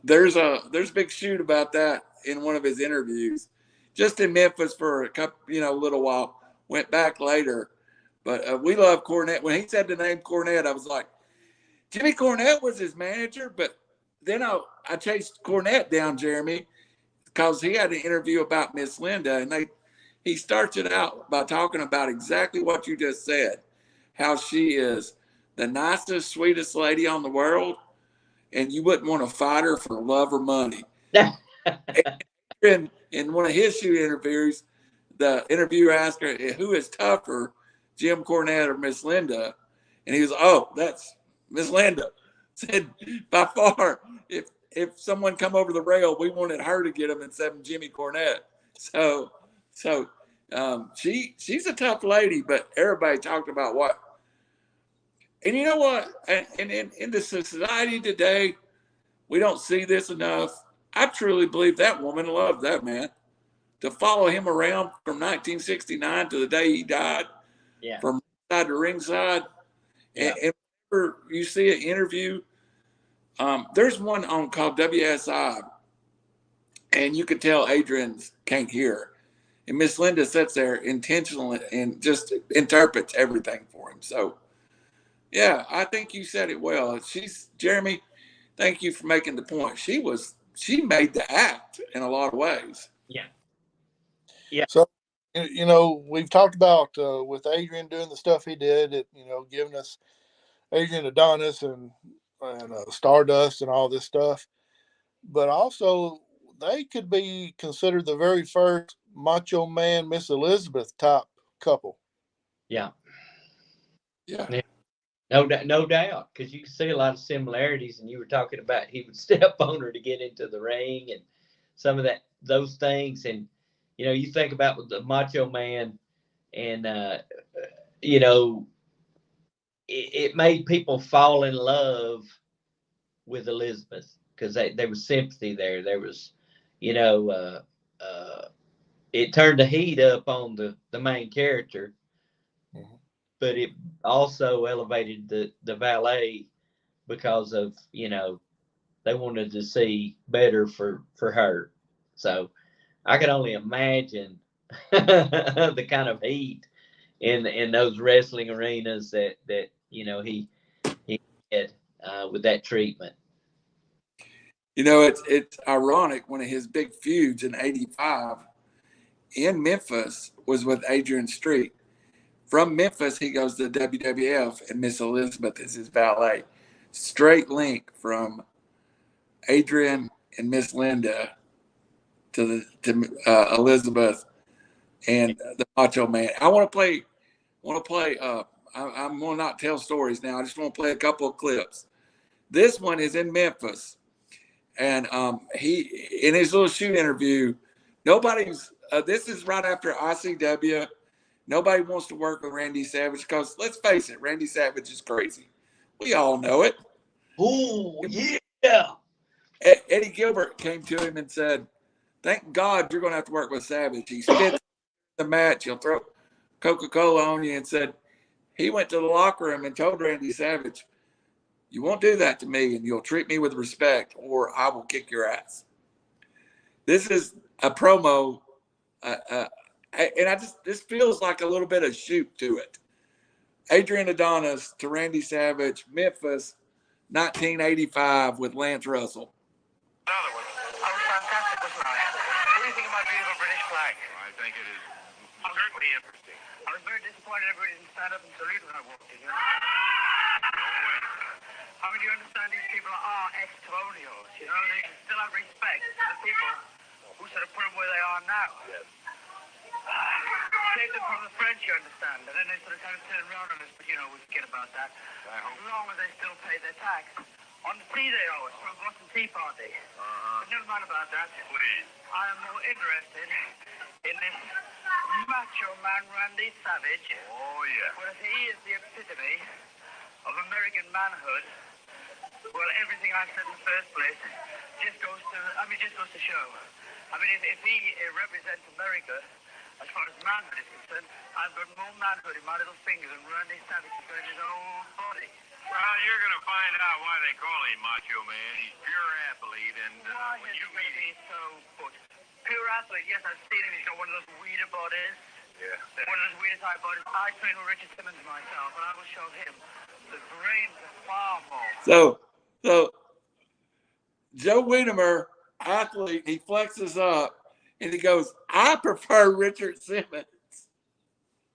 there's a big shoot about that in one of his interviews, just in Memphis for a couple, a little while. Went back later, but we love Cornette. When he said the name Cornette, I was like, Jimmy Cornette was his manager. But then I chased Cornette down, Jeremy, because he had an interview about Miss Linda, and he starts it out by talking about exactly what you just said, how she is the nicest, sweetest lady on the world, and you wouldn't want to fight her for love or money. And in one of his shoot interviews, the interviewer asked her, who is tougher, Jim Cornette or Miss Linda? And he was, that's Miss Linda. Said, by far, if someone come over the rail, we wanted her to get them instead of Jimmy Cornette. So she's a tough lady, but everybody talked about what. And you know what? And in the society today, we don't see this enough. I truly believe that woman loved that man. To follow him around from 1969 to the day he died, from ringside to ringside. Yeah. And whenever you see an interview, there's one on called WSI, and you can tell Adrian can't hear. And Miss Linda sits there intentionally and just interprets everything for him. So, yeah, I think you said it well. Jeremy, thank you for making the point. She made the act in a lot of ways. Yeah. Yeah. So, we've talked about with Adrian doing the stuff he did, giving us Adrian Adonis and Stardust and all this stuff. But also, they could be considered the very first Macho Man, Miss Elizabeth type couple. Yeah. Yeah. No doubt, because you can see a lot of similarities, and you were talking about he would step on her to get into the ring and some of those things. And, you think about the Macho Man and, it made people fall in love with Elizabeth because there was sympathy there. There was, it turned the heat up on the main character, but it also elevated the valet because of, they wanted to see better for her. So I can only imagine the kind of heat in those wrestling arenas that he had with that treatment. It's ironic. One of his big feuds in '85 in Memphis was with Adrian Street. From Memphis, he goes to the WWF, and Miss Elizabeth is his valet. Straight link from Adrian and Miss Linda to Elizabeth and the Macho Man. I want to play. I'm going to not tell stories now. I just want to play a couple of clips. This one is in Memphis, and he in his little shoot interview. Nobody's. This is right after ICW. Nobody wants to work with Randy Savage because, let's face it, Randy Savage is crazy. We all know it. Oh, yeah. Eddie Gilbert came to him and said, thank God you're going to have to work with Savage. He spits the match. He'll throw Coca-Cola on you, and said he went to the locker room and told Randy Savage, you won't do that to me, and you'll treat me with respect, or I will kick your ass. This is a promo, and this feels like a little bit of shoot to it. Adrian Adonis to Randy Savage, Memphis, 1985 with Lance Russell. Another one. I was fantastic think it is certainly interesting. I was very disappointed everybody didn't stand up and salute when I walked in. No way. I mean, you understand these people are ex-colonials, you know? They still have respect for the people who sort of put them where they are now. Yes. Saved them from the French, you understand, and then they sort of kind of turn around on us, but you know, we forget about that. As long as they still pay their tax. On the tea they owe us from Boston Tea Party. But never mind about that. Please. I am more interested in this macho man, Randy Savage. Oh, yeah. Well, if he is the epitome of American manhood, well, everything I said in the first place just goes to show. I mean, if he represents America, as far as manhood is concerned, I've got more manhood in my little finger than Randy Savage has got in his whole body. Well, you're going to find out why they call him Macho Man. He's pure athlete, and when you meet him... So put? Pure athlete, yes, I've seen him. He's got one of those weeder bodies. Yeah. One of those weeder type bodies. I train with Richard Simmons myself, and I will show him the brains are far more. So Joe Wiedemer, athlete, he flexes up and he goes, I prefer Richard Simmons.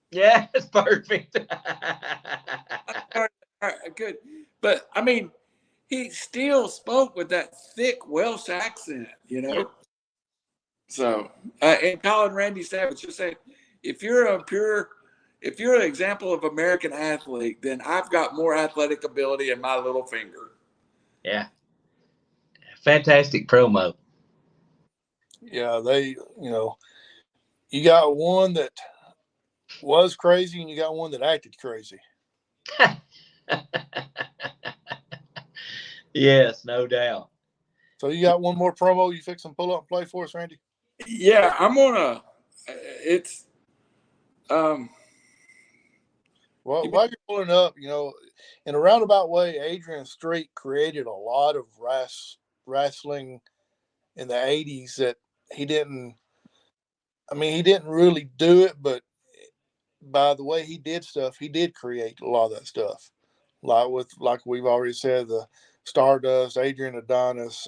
Yeah, it's perfect. Good. But I mean, he still spoke with that thick Welsh accent, you know? Yeah. So, and Colin Randy Savage just said, if you're an example of American athlete, then I've got more athletic ability in my little finger. Yeah. Fantastic promo. Yeah, you got one that was crazy and you got one that acted crazy. Yes, no doubt. So you got one more promo you fix and pull up and play for us, Randy? Yeah, I'm gonna. It's Well, while you're pulling up, in a roundabout way, Adrian Street created a lot of wrestling in the 80s that he didn't really do it, but by the way he did stuff, he did create a lot of that stuff. Like we've already said, the Stardust, Adrian Adonis,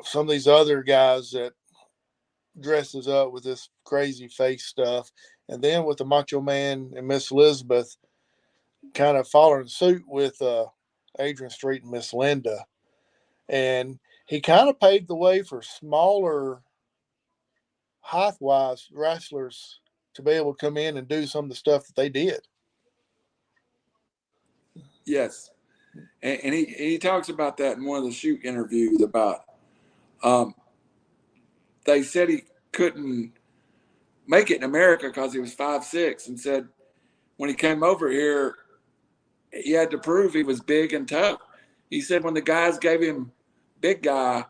some of these other guys that dresses up with this crazy face stuff. And then with the Macho Man and Miss Elizabeth kind of following suit with Adrian Street and Miss Linda. And he kind of paved the way for smaller, height-wise wrestlers to be able to come in and do some of the stuff that they did. yes, and he talks about that in one of the shoot interviews about. They said he couldn't make it in America because he was 5'6", and said when he came over here, he had to prove he was big and tough. He said when the guys gave him big guy,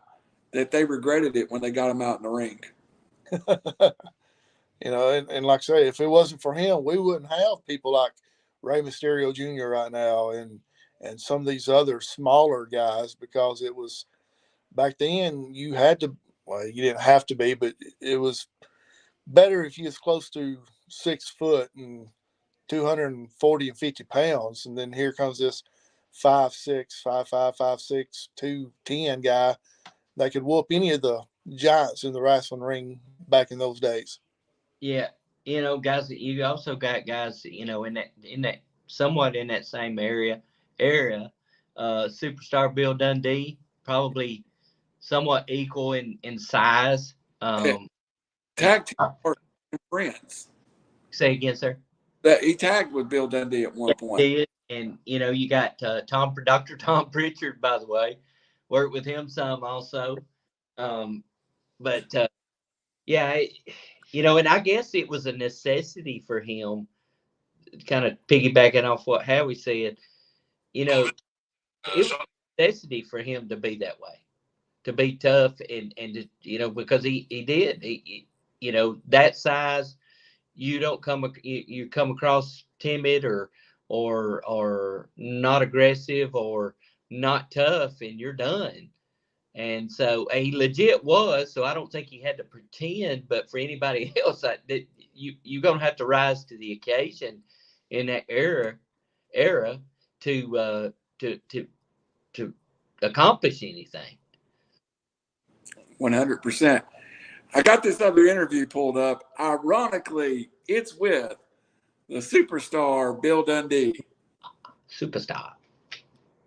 that they regretted it when they got him out in the ring. And like I say, if it wasn't for him, we wouldn't have people like Rey Mysterio Jr. right now and some of these other smaller guys, because it was back then you had to. Well, you didn't have to be, but it was better if you was close to 6 foot and 240 and 50 pounds. And then here comes this 5'6", 5'5", 5'6", 210 guy that could whoop any of the giants in the wrestling ring back in those days. Yeah. Guys, you also got guys, in that somewhat in that same era, Superstar Bill Dundee, probably somewhat equal in size. Tag team or friends. Say again, sir. That he tagged with Bill Dundee at one point. Did. And you got Dr. Tom Pritchard, by the way, worked with him some also. But and I guess it was a necessity for him, kind of piggybacking off what Howie said. It was a necessity for him to be that way, to be tough and because he did. That size, you don't you come across timid or not aggressive or not tough, and you're done. And so he legit was. So I don't think he had to pretend. But for anybody else, that you're gonna have to rise to the occasion in that era to accomplish anything. 100%. I got this other interview pulled up. Ironically, it's with the superstar Bill Dundee. Superstar.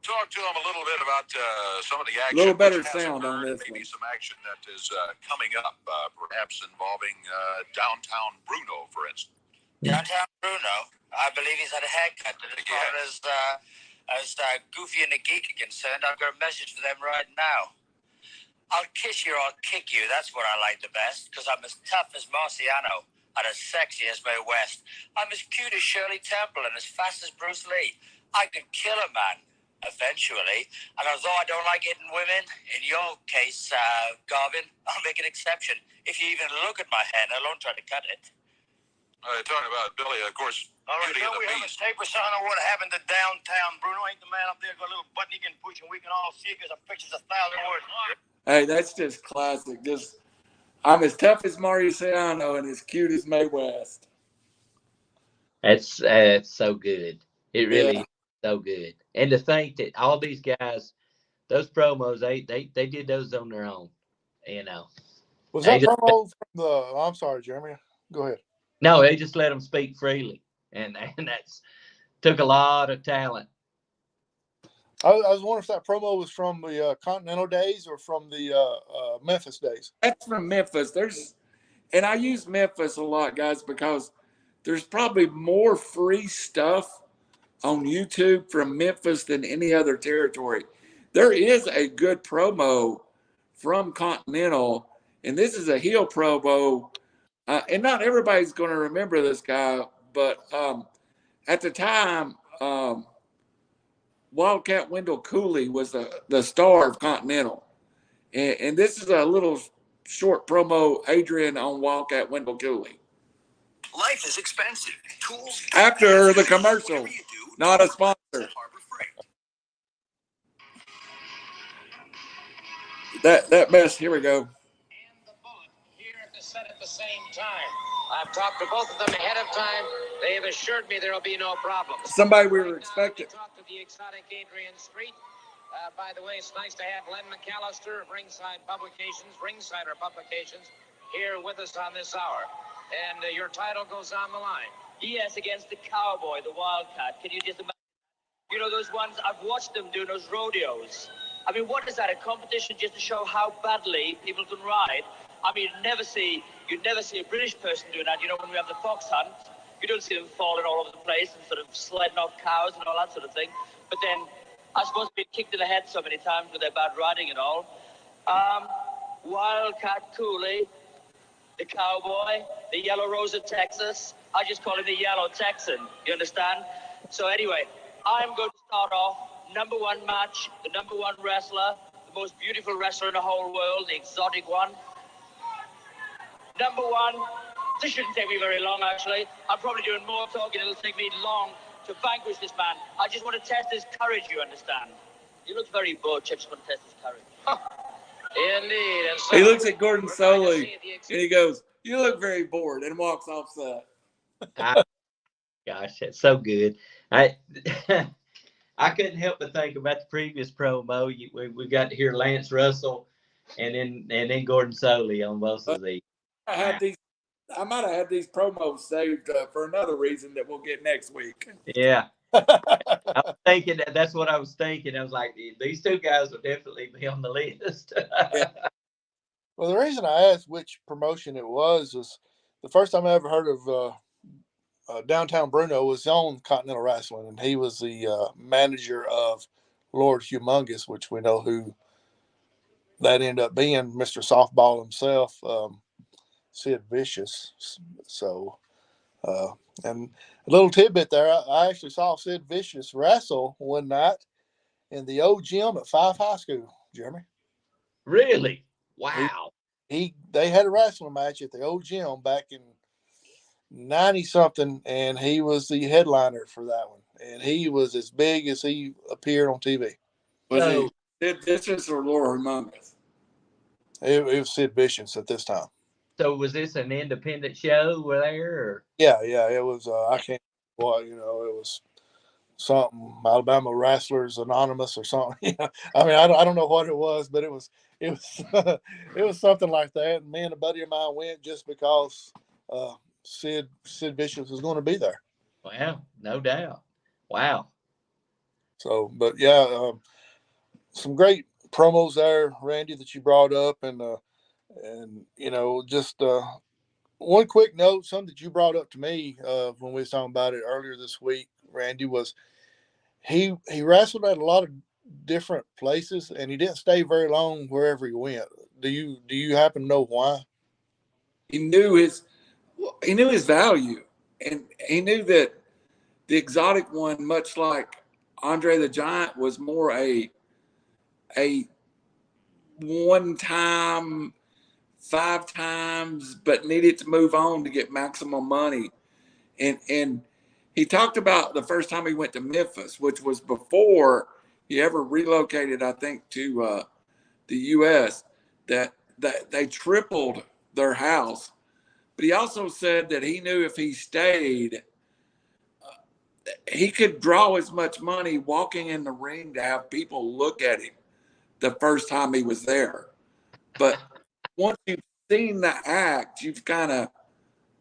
Talk to him a little bit about some of the action. A little better which has sound on occurred, this maybe one. some action that is coming up, perhaps involving downtown Bruno, for instance. Downtown Bruno, I believe he's had a haircut. And as far as Goofy and the Geek are concerned, I've got a message for them right now. I'll kiss you or I'll kick you. That's what I like the best, because I'm as tough as Marciano and as sexy as Mae West. I'm as cute as Shirley Temple and as fast as Bruce Lee. I could kill a man eventually. And although I don't like hitting women, in your case, Garvin, I'll make an exception. If you even look at my hair, I won't try to cut it. Talking about Billy, of course. All right, Beauty so of we the have a Beast. tape or something on what happened to downtown Bruno. Ain't the man up there got a little button he can push and we can all see it because the picture's 1,000 words. Hey, that's just classic. Just, I'm as tough as Marciano and as cute as Mae West. It's so good. It really is so good. And to think that all these guys, those promos, they did those on their own. You know. Was that promo from the? I'm sorry, Jeremy. Go ahead. No, they just let them speak freely, and that's took a lot of talent. I was wondering if that promo was from the Continental days or from the Memphis days. That's from Memphis. And I use Memphis a lot, guys, because there's probably more free stuff on YouTube from Memphis than any other territory. There is a good promo from Continental, and this is a heel promo. And not everybody's going to remember this guy, but at the time, Wildcat Wendell Cooley was the star of Continental. And this is a little short promo, Adrian, on Wildcat Wendell Cooley. Life is expensive. Tools. After the commercial, not a sponsor. That mess, here we go. And the bullet here at the set at the same time. I've talked to both of them ahead of time. They have assured me there will be no problem. Somebody we were expecting. Talk to the exotic Adrian Street. By the way, it's nice to have Len McAllister of Ringside Publications, here with us on this hour. And your title goes on the line. Yes, against the cowboy, the wildcat. Can you just imagine? You know, those ones, I've watched them do those rodeos. I mean, what is that, a competition just to show how badly people can ride? I mean, you'd never see a British person doing that. You know, when we have the fox hunt, you don't see them falling all over the place and sort of sledding off cows and all that sort of thing. But then, I suppose being kicked in the head so many times with their bad riding and all. Wildcat Cooley, the cowboy, the Yellow Rose of Texas. I just call him the Yellow Texan, you understand? So anyway, I'm going to start off number one match, the number one wrestler, the most beautiful wrestler in the whole world, the exotic one. Number one, this shouldn't take me very long, actually. I'm probably doing more talking. It'll take me long to vanquish this man. I just want to test his courage, you understand? He looks very bored. I just want to test his courage. Indeed. And so He looks at Gordon Soley and he goes, "You look very bored," and walks off set. Gosh, that's so good. I couldn't help but think about the previous promo. We got to hear Lance Russell and then Gordon Soley on both of these. I might have had these promos saved for another reason that we'll get next week. Yeah. I was thinking that's what I was thinking. I was like, these two guys will definitely be on the list. Well, the reason I asked which promotion it was the first time I ever heard of Downtown Bruno was on Continental Wrestling, and he was the manager of Lord Humongous, which we know who that ended up being, Mr. Softball himself, Sid Vicious. So, and a little tidbit there, I actually saw Sid Vicious wrestle one night in the old gym at Five High School, Jeremy. Really? Wow. They had a wrestling match at the old gym back in 90-something, and he was the headliner for that one. And he was as big as he appeared on TV. Was he Sid Vicious or Laura Humongous? It was Sid Vicious at this time. So was this an independent show there? Or? Yeah, it was. I can't. Well, it was something, Alabama Wrestlers Anonymous or something. I mean, I don't know what it was, but it was it was something like that. And me and a buddy of mine went just because Sid Vicious was going to be there. Wow, no doubt. Wow. So, but yeah, some great promos there, Randy, that you brought up, and just one quick note, something that you brought up to me when we was talking about it earlier this week, Randy, was he wrestled at a lot of different places, and he didn't stay very long wherever he went. Do you happen to know why? He knew his value, and he knew that the exotic one, much like Andre the Giant, was more a one time, 5 times, but needed to move on to get maximum money. And he talked about the first time he went to Memphis, which was before he ever relocated, I think, to the U.S., that they tripled their house. But he also said that he knew if he stayed, he could draw as much money walking in the ring to have people look at him the first time he was there. But once you've seen the act, you've kind of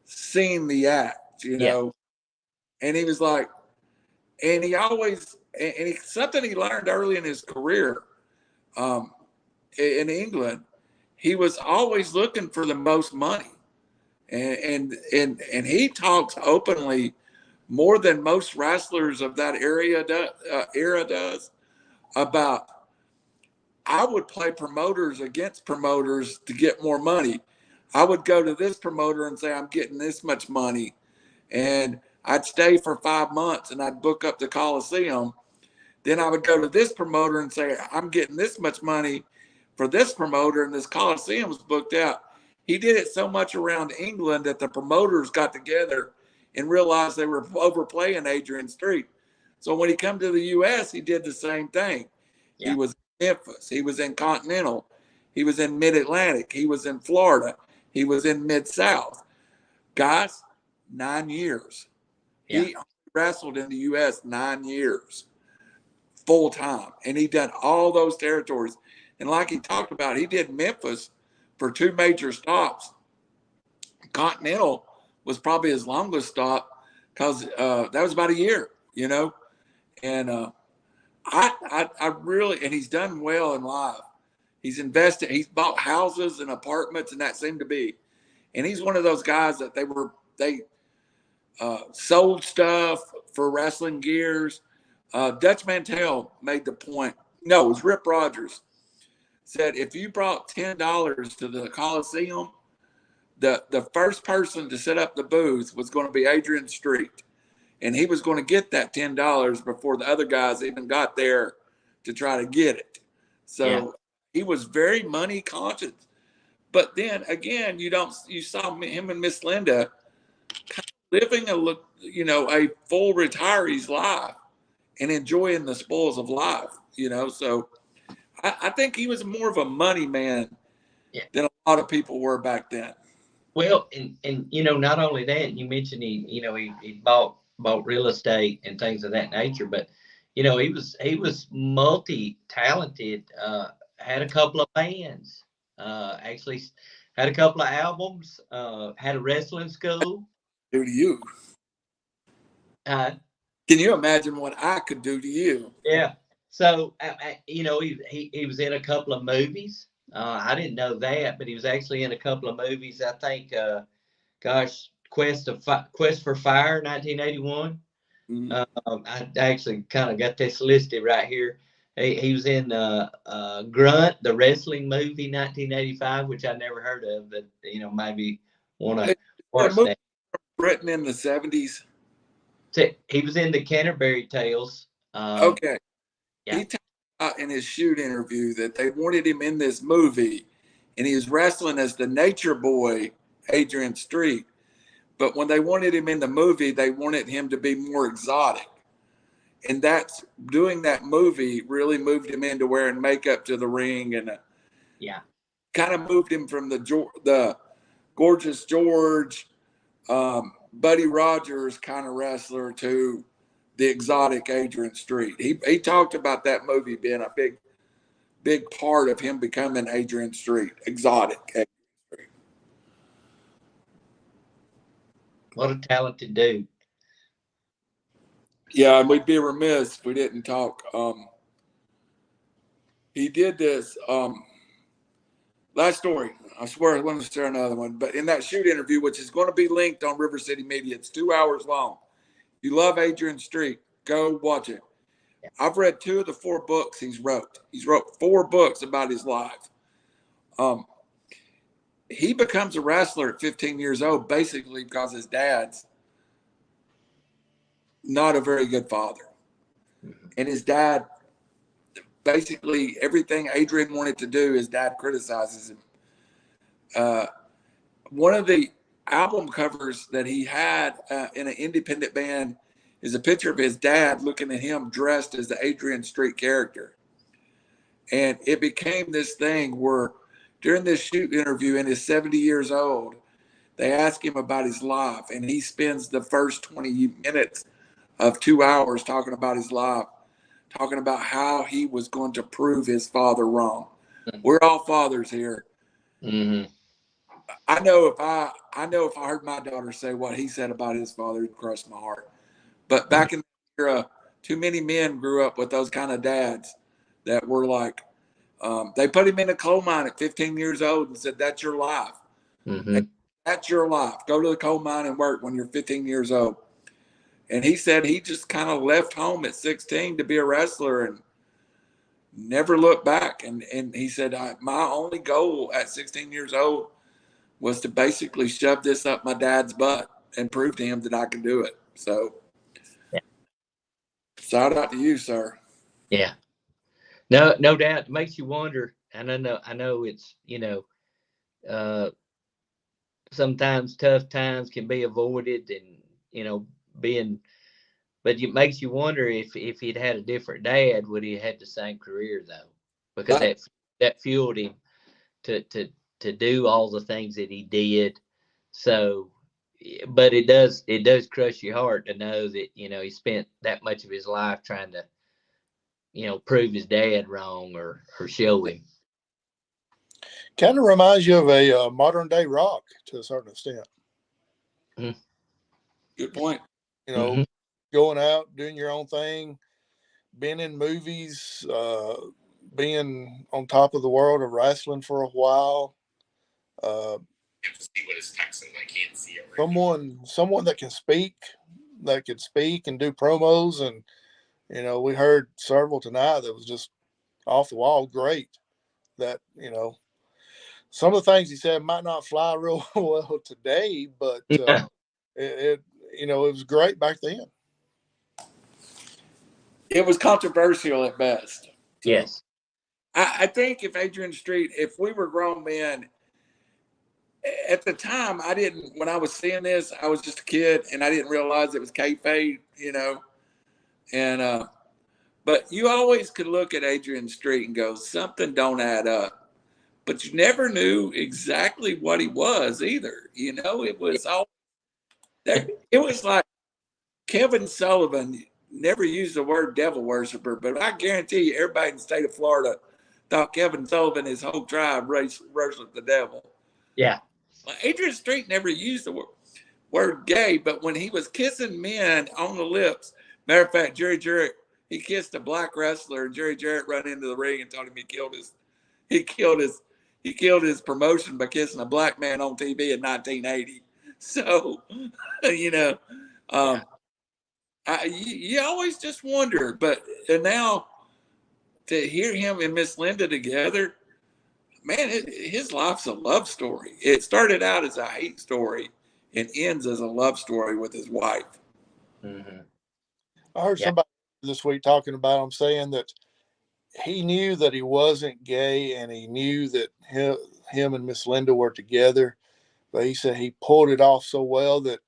seen the act, Yeah. And he was like, and he always, and something he learned early in his career in England, he was always looking for the most money. And he talks openly more than most wrestlers of that era does about, I would play promoters against promoters to get more money. I would go to this promoter and say, I'm getting this much money. And I'd stay for 5 months and I'd book up the Coliseum. Then I would go to this promoter and say, I'm getting this much money for this promoter, and this Coliseum was booked out. He did it so much around England that the promoters got together and realized they were overplaying Adrian Street. So when he come to the U.S., he did the same thing. Yeah. He was in Memphis. He was in Continental. He was in Mid-Atlantic. He was in Florida. He was in Mid-South. Guys, 9 years. Yeah. He wrestled in the U.S. 9 years, full time. And he done all those territories. And like he talked about, he did Memphis for 2 major stops. Continental was probably his longest stop because that was about a year, And I really, and he's done well in life. He's invested, he's bought houses and apartments, and that seemed to be. And he's one of those guys that they sold stuff for wrestling gears. Dutch Mantell made the point. No, it was Rip Rogers. Said if you brought $10 to the Coliseum, the first person to set up the booth was going to be Adrian Street. And he was going to get that $10 before the other guys even got there to try to get it. So he was very money conscious. But then again, you saw him and Miss Linda kind of living a full retiree's life and enjoying the spoils of life, So I think he was more of a money man than a lot of people were back then. Well, and not only that, you mentioned he bought real estate and things of that nature, but he was multi-talented, had a couple of bands, actually had a couple of albums, had a wrestling school. Do to you. Can you imagine what I could do to you? Yeah. So, he was in a couple of movies. I didn't know that, but he was actually in a couple of movies. I think, Quest for Fire, 1981. Mm-hmm. I actually kind of got this listed right here. He was in Grunt, the wrestling movie, 1985, which I never heard of, but maybe want to watch that. Written in the 70s. He was in the Canterbury Tales. Okay. Yeah. He talked about in his shoot interview that they wanted him in this movie, and he was wrestling as the nature boy, Adrian Street. But when they wanted him in the movie, they wanted him to be more exotic. And doing that movie really moved him into wearing makeup to the ring, and kind of moved him from the Gorgeous George, Buddy Rogers kind of wrestler to the exotic Adrian Street. He talked about that movie being a big part of him becoming Adrian Street, exotic Adrian Street. What a talented dude. Yeah, and we'd be remiss if we didn't talk. He did this last story. I swear I want to share another one, but in that shoot interview, which is going to be linked on RiverCity-Media, it's 2 hours long. If you love Adrian Street, go watch it. I've read 2 of the 4 books he's wrote. He's wrote 4 books about his life. He becomes a wrestler at 15 years old, basically because his dad's not a very good father. And his dad, basically everything Adrian wanted to do, his dad criticizes him. One of the album covers that he had in an independent band is a picture of his dad looking at him dressed as the Adrian Street character. And it became this thing where during this shoot interview, and he's 70 years old, they ask him about his life, and he spends the first 20 minutes of 2 hours talking about his life, talking about how he was going to prove his father wrong. We're all fathers here. Mm-hmm. I know if I heard my daughter say what he said about his father, it'd crush my heart. But back in the era, too many men grew up with those kind of dads that were like, they put him in a coal mine at 15 years old and said, "That's your life. Mm-hmm. That's your life. Go to the coal mine and work when you're 15 years old." And he said he just kind of left home at 16 to be a wrestler and never looked back. And he said, my only goal at 16 years old was to basically shove this up my dad's butt and prove to him that I can do it. So, yeah. Shout out to you, sir. Yeah. No doubt. It makes you wonder. And I know it's, sometimes tough times can be avoided and, but it makes you wonder if he'd had a different dad, would he have had the same career though? Because that fueled him to do all the things that he did. So, but it does crush your heart to know that, he spent that much of his life trying to, prove his dad wrong or show him. Kind of reminds you of a modern day Rock to a certain extent. Mm-hmm. Good point. Mm-hmm. Going out, doing your own thing, being in movies, being on top of the world of wrestling for a while. See what is texting. I can't see it right someone that can speak and do promos, and we heard several tonight that was just off the wall great. That some of the things he said might not fly real well today, but it was great back then. It was controversial at best. So yes. I think if we were grown men, at the time, when I was seeing this, I was just a kid and I didn't realize it was kayfabe, and, but you always could look at Adrian Street and go, something don't add up, but you never knew exactly what he was either. It was all there. It was like Kevin Sullivan never used the word devil worshiper, but I guarantee you everybody in the state of Florida thought Kevin Sullivan, his whole tribe worshiped the devil. Yeah. Adrian Street never used the word gay, but when he was kissing men on the lips, matter of fact, Jerry Jarrett, he kissed a black wrestler, and Jerry Jarrett ran into the ring and told him he killed his promotion by kissing a black man on TV in 1980. So, you always just wonder, but now to hear him and Miss Linda together, man, his life's a love story. It started out as a hate story and ends as a love story with his wife. Mm-hmm. I heard somebody this week talking about him saying that he knew that he wasn't gay and he knew that him and Miss Linda were together, but he said he pulled it off so well that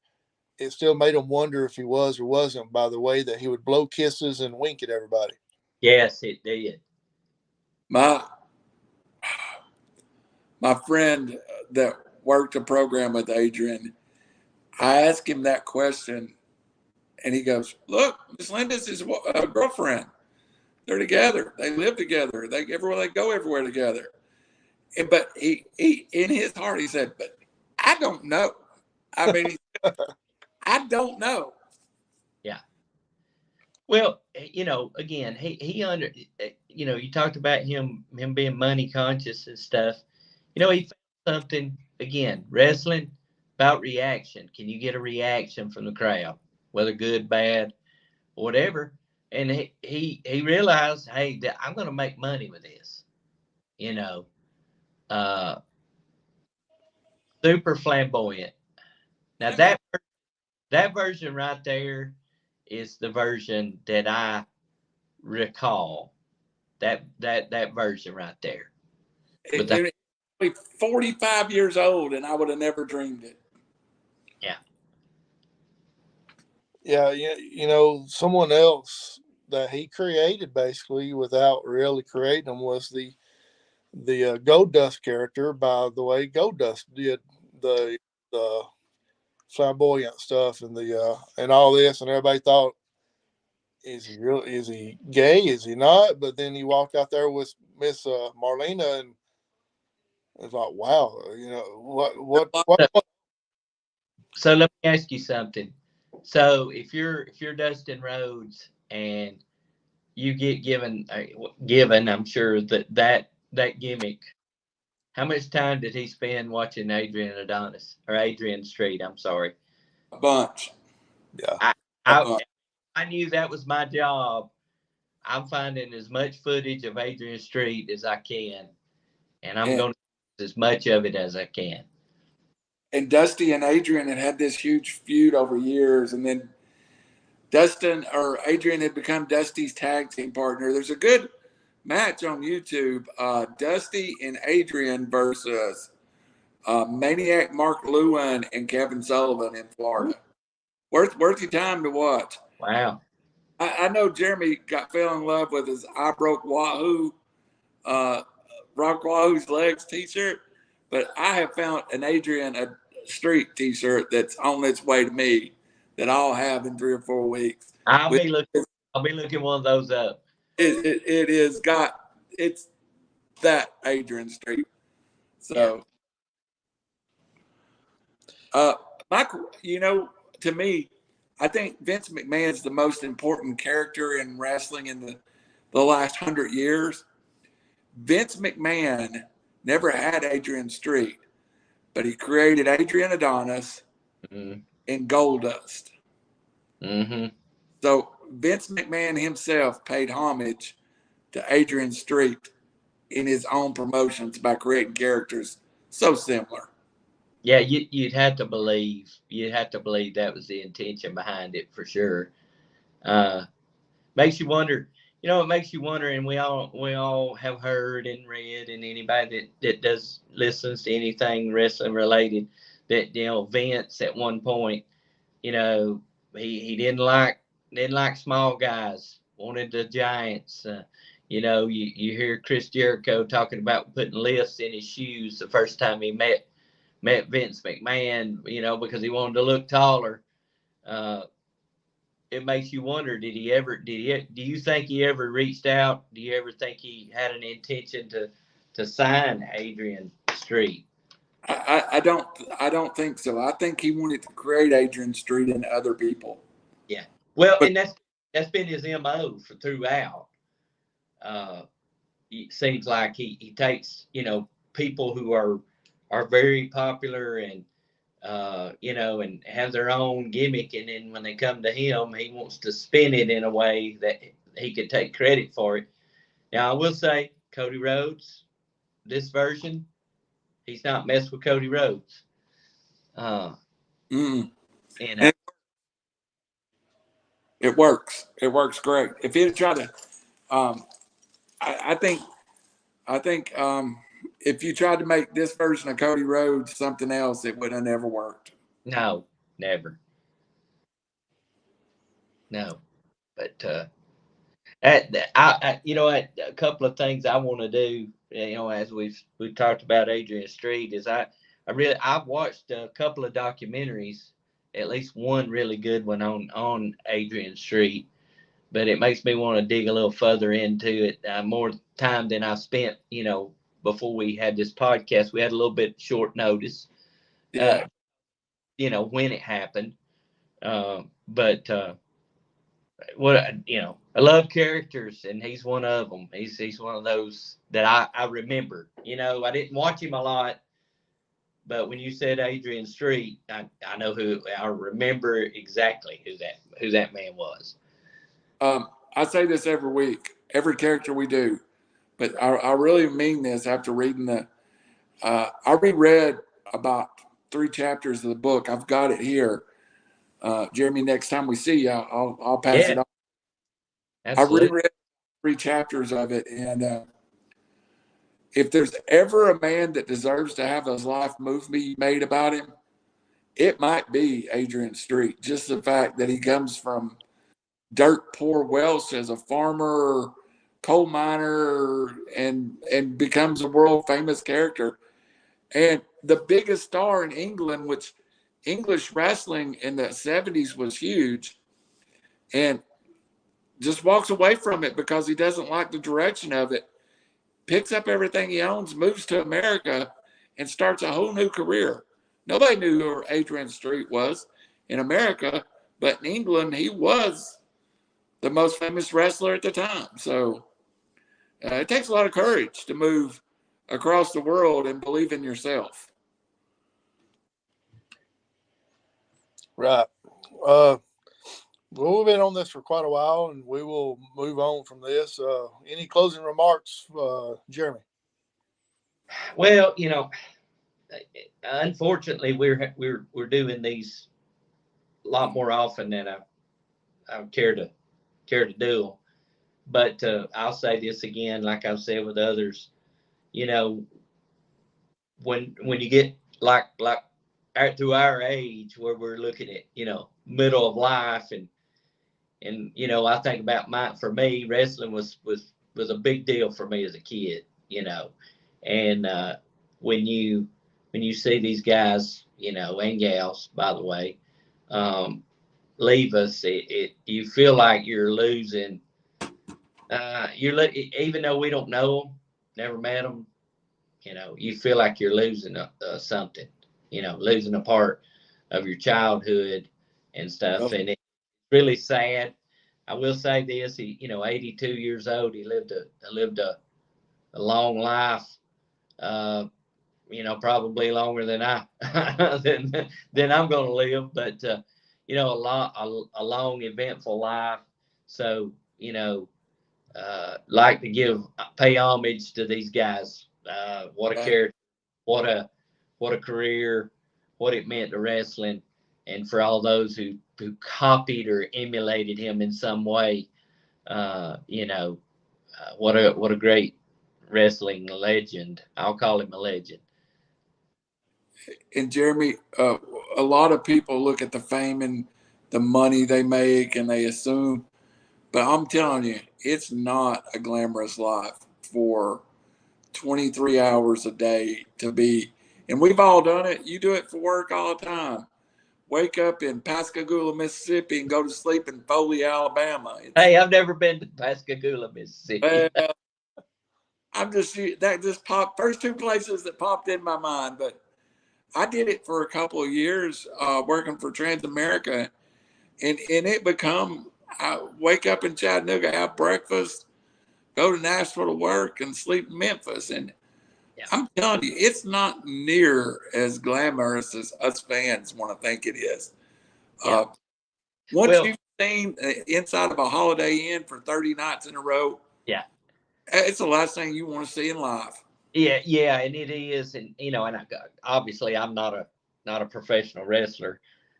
it still made him wonder if he was or wasn't by the way that he would blow kisses and wink at everybody. Yes, it did. My friend that worked a program with Adrian, I asked him that question And he goes, look, Miss Linda's his girlfriend. They're together. They live together. Everywhere they go, everywhere together. But he in his heart, he said, but I don't know. I mean, I don't know. Yeah. Well, again, you talked about him being money conscious and stuff. He found something, again, wrestling about reaction. Can you get a reaction from the crowd, whether good, bad, whatever? And he realized, hey, I'm going to make money with this. Super flamboyant. Now that version right there is the version that I recall. That version right there. It 45 years old, and I would have never dreamed it. Yeah. Yeah, someone else that he created basically without really creating them was the Gold Dust character. By the way, Gold Dust did the flamboyant stuff and and all this, and everybody thought, is he gay? Is he not? But then he walked out there with Miss Marlena, and it's like, wow, what? So let me ask you something. So if you're Dustin Rhodes and you get given, I'm sure that gimmick, how much time did he spend watching Adrian Street? I'm sorry. A bunch. Yeah. I knew that was my job. I'm finding as much footage of Adrian Street as I can, and I'm going to use as much of it as I can. And Dusty and Adrian had this huge feud over years, and then Adrian had become Dusty's tag team partner. There's a good match on YouTube, Dusty and Adrian versus Maniac Mark Lewin and Kevin Sullivan in Florida. Worth your time to watch. Wow. I know Jeremy fell in love with his I Broke Wahoo, Rock Wahoo's Legs t-shirt, but I have found an Adrian Street t-shirt that's on its way to me that I'll have in 3 or 4 weeks. I'll be looking one of those up. It's that Adrian Street. So, Michael, to me, I think Vince McMahon is the most important character in wrestling in the last 100 years. Vince McMahon never had Adrian Street, but he created Adrian Adonis and Goldust. Mm-hmm. So Vince McMahon himself paid homage to Adrian Street in his own promotions by creating characters so similar. Yeah, you'd have to believe that was the intention behind it for sure. Makes you wonder. It makes you wonder, and we all have heard and read, and anybody that does listens to anything wrestling related, that Vince at one point, he didn't like small guys, wanted the giants. You hear Chris Jericho talking about putting lifts in his shoes the first time he met Vince McMahon, because he wanted to look taller. It makes you wonder, do you think he ever reached out? Do you ever think he had an intention to sign Adrian Street? I don't think so. I think he wanted to create Adrian Street and other people. Yeah. Well, and that's been his MO throughout. It seems like he takes, people who are very popular and and have their own gimmick, and then when they come to him, he wants to spin it in a way that he could take credit for it. Now, I will say, Cody Rhodes, this version, he's not messed with Cody Rhodes. It works. It works great. If he'd try to, I think if you tried to make this version of Cody Rhodes something else, it would have never worked. No, never. No, but a couple of things I want to do, as we've talked about Adrian Street, is I've watched a couple of documentaries at least one really good one on Adrian Street, but it makes me want to dig a little further into it. More time than I spent, before we had this podcast. We had a little bit short notice, Yeah. When it happened. But what I love characters, and he's one of them. He's one of those that I remember. I didn't watch him a lot, but when you said Adrian Street, I know who. I remember exactly who that man was. I say this every week, every character we do, but I really mean this after reading I reread about 3 chapters of the book. I've got it here. Jeremy, next time we see you, I'll pass it on. Absolutely. I reread 3 chapters of it, and if there's ever a man that deserves to have his life movie made about him, it might be Adrian Street. Just the fact that he comes from dirt poor Welsh as a farmer, coal miner, and becomes a world famous character. And the biggest star in England, which English wrestling in the 70s was huge, and just walks away from it because he doesn't like the direction of it, picks up everything he owns, moves to America, and starts a whole new career. Nobody knew who Adrian Street was in America, but in England, he was the most famous wrestler at the time. So it takes a lot of courage to move across the world and believe in yourself. Right. Well, we've been on this for quite a while, and we will move on from this. Any closing remarks, Jeremy? Well, unfortunately, we're doing these a lot more often than I care to do them. But I'll say this again, like I've said with others, when you get like to our age, where we're looking at middle of life, and I think about for me, wrestling was a big deal for me as a kid, and when you see these guys, and gals, by the way, leave us, you feel like you're losing. Even though we don't know them, never met them, you feel like you're losing something, losing a part of your childhood and stuff. And it's really sad. I will say this: he, 82 years old. He lived a long life. Probably longer than than I'm going to live. But a long, eventful life. So like to pay homage to these guys. What a character, what a career, what it meant to wrestling, and for all those who copied or emulated him in some way. What a great wrestling legend. I'll call him a legend. And Jeremy, a lot of people look at the fame and the money they make, and they assume, but I'm telling you, it's not a glamorous life for 23 hours a day to be. And we've all done it. You do it for work all the time. Wake up in Pascagoula, Mississippi, and go to sleep in Foley, Alabama. Hey, I've never been to Pascagoula, Mississippi. I'm just popped first 2 places that popped in my mind, but I did it for a couple of years, working for Transamerica, and it become, I wake up in Chattanooga, have breakfast, go to Nashville to work, and sleep in Memphis. And I'm telling you, it's not near as glamorous as us fans want to think it is. Once you've seen inside of a Holiday Inn for 30 nights in a row, it's the last thing you want to see in life. Yeah, and it is, and obviously I'm not a professional wrestler,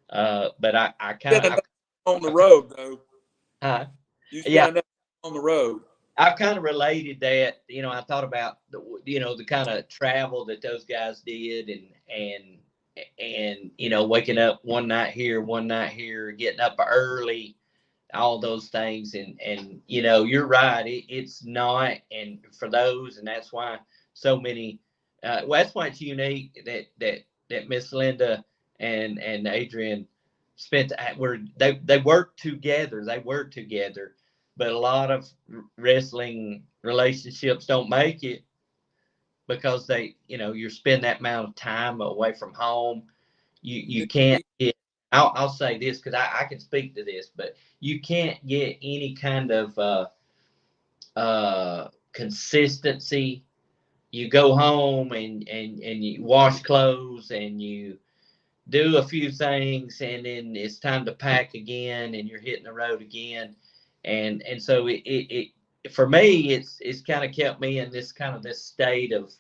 but I kind of on the road though. On the road. I've kind of related that. I thought about the kind of travel that those guys did, and waking up one night here, getting up early, all those things, and you're right. It's not, and for those, and that's why so many. That's why it's unique that Miss Linda and Adrian spent were they worked together. They work together, but a lot of wrestling relationships don't make it because you're spending that amount of time away from home. You can't get. I'll say this because I can speak to this, but you can't get any kind of consistency. You go home and you wash clothes and you do a few things, and then it's time to pack again, and you're hitting the road again, and so it for me it's kind of kept me in this state of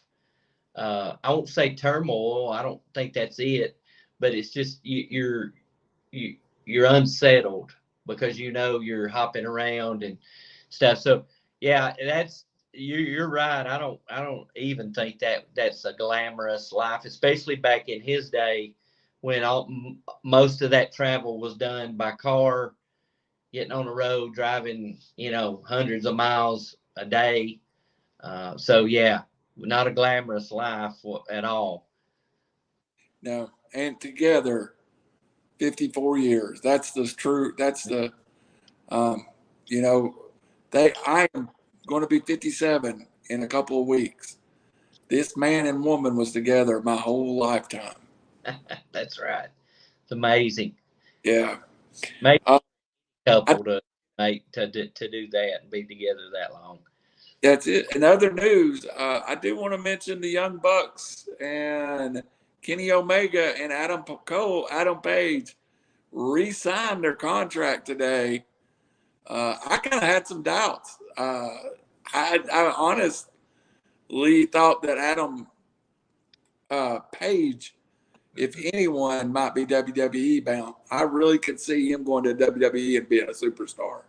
I won't say turmoil. I don't think that's it, but it's just you're unsettled because you're hopping around and stuff. So yeah, you're right. I don't even think that's a glamorous life, especially back in his day when most of that travel was done by car, getting on the road, driving, hundreds of miles a day. So yeah, not a glamorous life at all. No, and together, 54 years. That's the true. That's the, I am going to be 57 in a couple of weeks. This man and woman was together my whole lifetime. That's right. It's amazing. Yeah. Maybe a couple to do that and be together that long. That's it. In other news, I do want to mention the Young Bucks and Kenny Omega and Adam Page re-signed their contract today. I kind of had some doubts. I honestly thought that Adam Page, if anyone, might be WWE bound. I really could see him going to WWE and being a superstar.